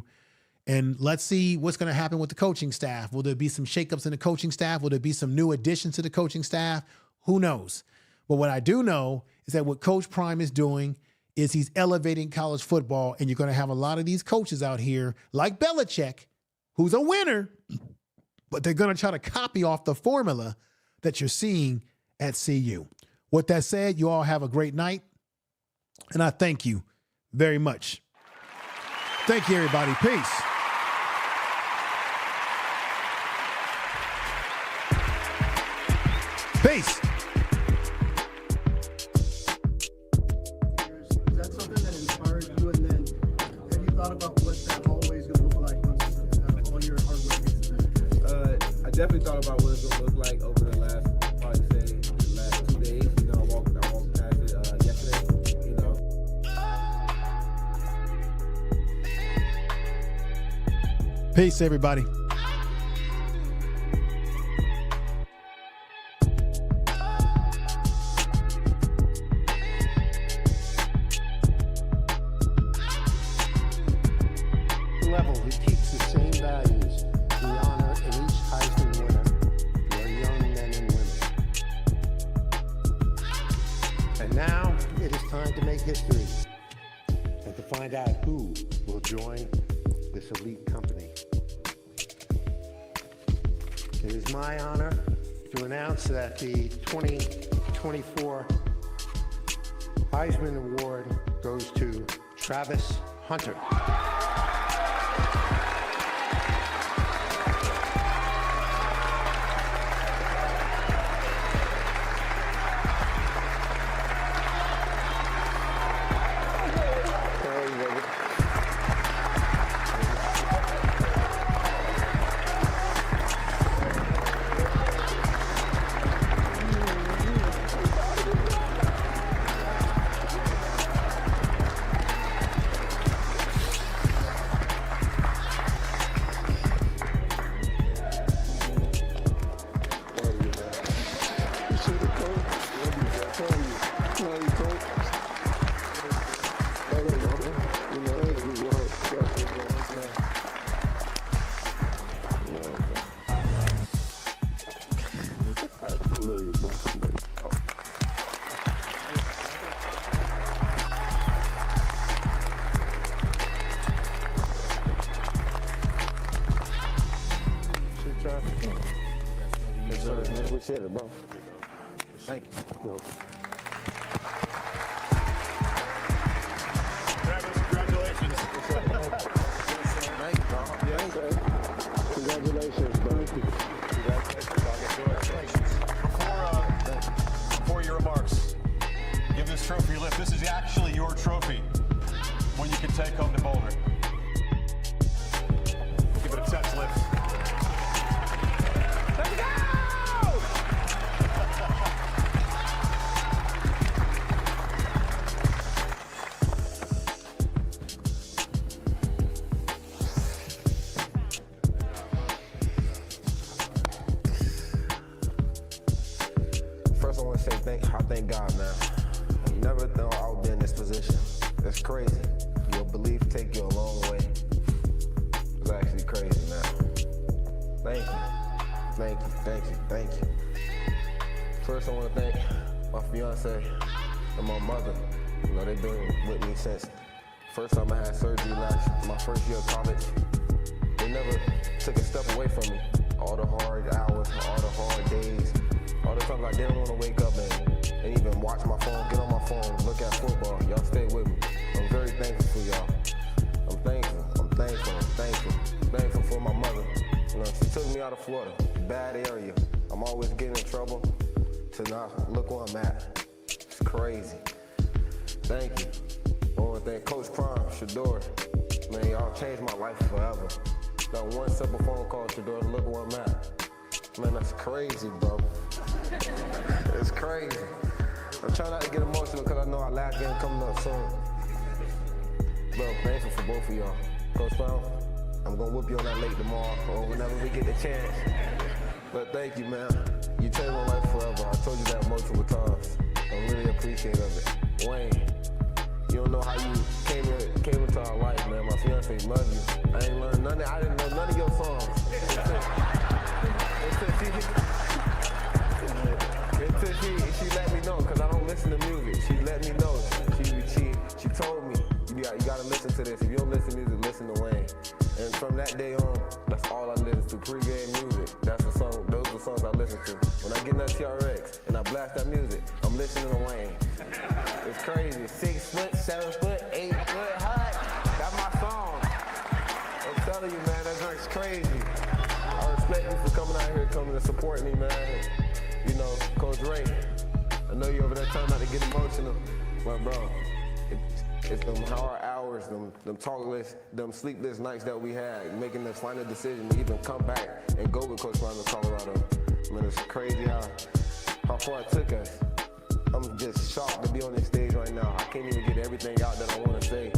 And let's see what's going to happen with the coaching staff. Will there be some shakeups in the coaching staff? Will there be some new additions to the coaching staff? Who knows? But what I do know is that what Coach Prime is doing is he's elevating college football, and you're going to have a lot of these coaches out here like Belichick, who's a winner, but they're going to try to copy off the formula that you're seeing at CU. With that said, you all have a great night, and I thank you very much. Thank you, everybody. Peace. Peace. Is that something that inspired you? And then have you thought about what that hallway is going to look like once all your hard work gets done? I definitely thought about what it's gonna look like over the last 2 days. You know, I walked past it yesterday. You know. Peace, everybody. Level, we teach the same values we honor in each Heisman winner to our young men and women. And now it is time to make history and to find out who will join this elite company. It is my honor to announce that the 2024 Heisman Award goes to Travis Hunter. Appreciate it, bro. Thank you. Travis, congratulations. Thank you, bro. Congratulations, bro. Congratulations. Before your remarks, give this trophy a lift. This is actually your trophy. One you can take home to Boulder. Give it a touch lift. Let's go! First, I want to say I thank God, man. I never thought I would be in this position. It's crazy. Your belief take you a long way. It's actually crazy, man. Thank you. Thank you, thank you, thank you. First, I want to thank my fiance and my mother. You know, they've been with me since first time I had surgery my first year of college. They never took a step away from me. All the hard hours, all the hard days, all the times I didn't want to wake up and even watch my phone, get on my phone, look at football. Y'all stay with me. I'm very thankful for y'all. I'm thankful for my mother. You know, she took me out of Florida, bad area. I'm always getting in trouble to now look where I'm at. It's crazy. Thank you. I want to thank Coach Prime, Sheduer. Man, y'all changed my life forever. That one simple phone call, Sheduer, to look where I'm at. Man, that's crazy, bro. It's crazy. I'm trying not to get emotional because I know our last game coming up soon. But I'm thankful for both of y'all. Coach Prime, I'm going to whoop you on that late tomorrow or whenever we get the chance. But thank you, man. You changed my life forever. I told you that multiple times. I'm really appreciative of it. Wayne, you don't know how you came into our life, man. My fiance loves you. I ain't learned none. I didn't know none of your songs. Until she let me know, because I don't listen to music. She let me know. She told me, you gotta listen to this. If you don't listen to music, listen to Wayne. And from that day on, that's all I listen to. Pre-game music. That's the song. Those are the songs I listen to. When I get in that TRX and I blast that music, I'm listening to Wayne. It's crazy. 6 foot, 7 foot, 8 foot high. That's my song. I'm telling you, man, that drink's crazy. I respect you for coming out here, coming to support me, man. You know, Coach Ray, I know you over there trying not to get emotional, but bro, it's them hard hours, them talkless, them sleepless nights that we had, making the final decision to even come back and go with Coach Brown to Colorado. Man, it's crazy how far it took us. I'm just shocked to be on this stage right now. I can't even get everything out that I want to say.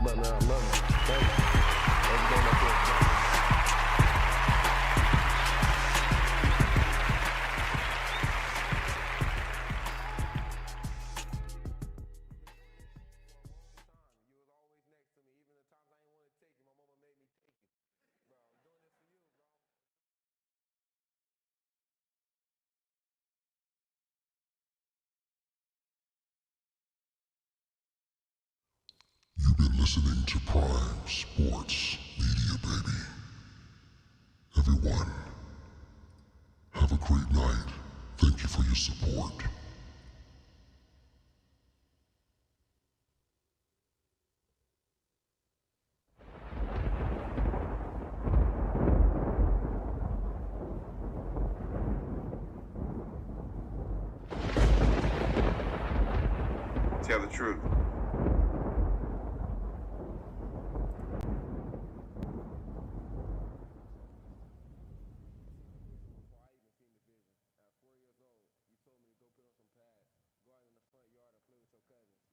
But man, I love you. Thank you. Everything that's here. You've been listening to Prime Sports Media, baby. Everyone, have a great night. Thank you for your support. Tell the truth. At 4 years old, you told me to go put on some pads, go out in the front yard and play with your cousins.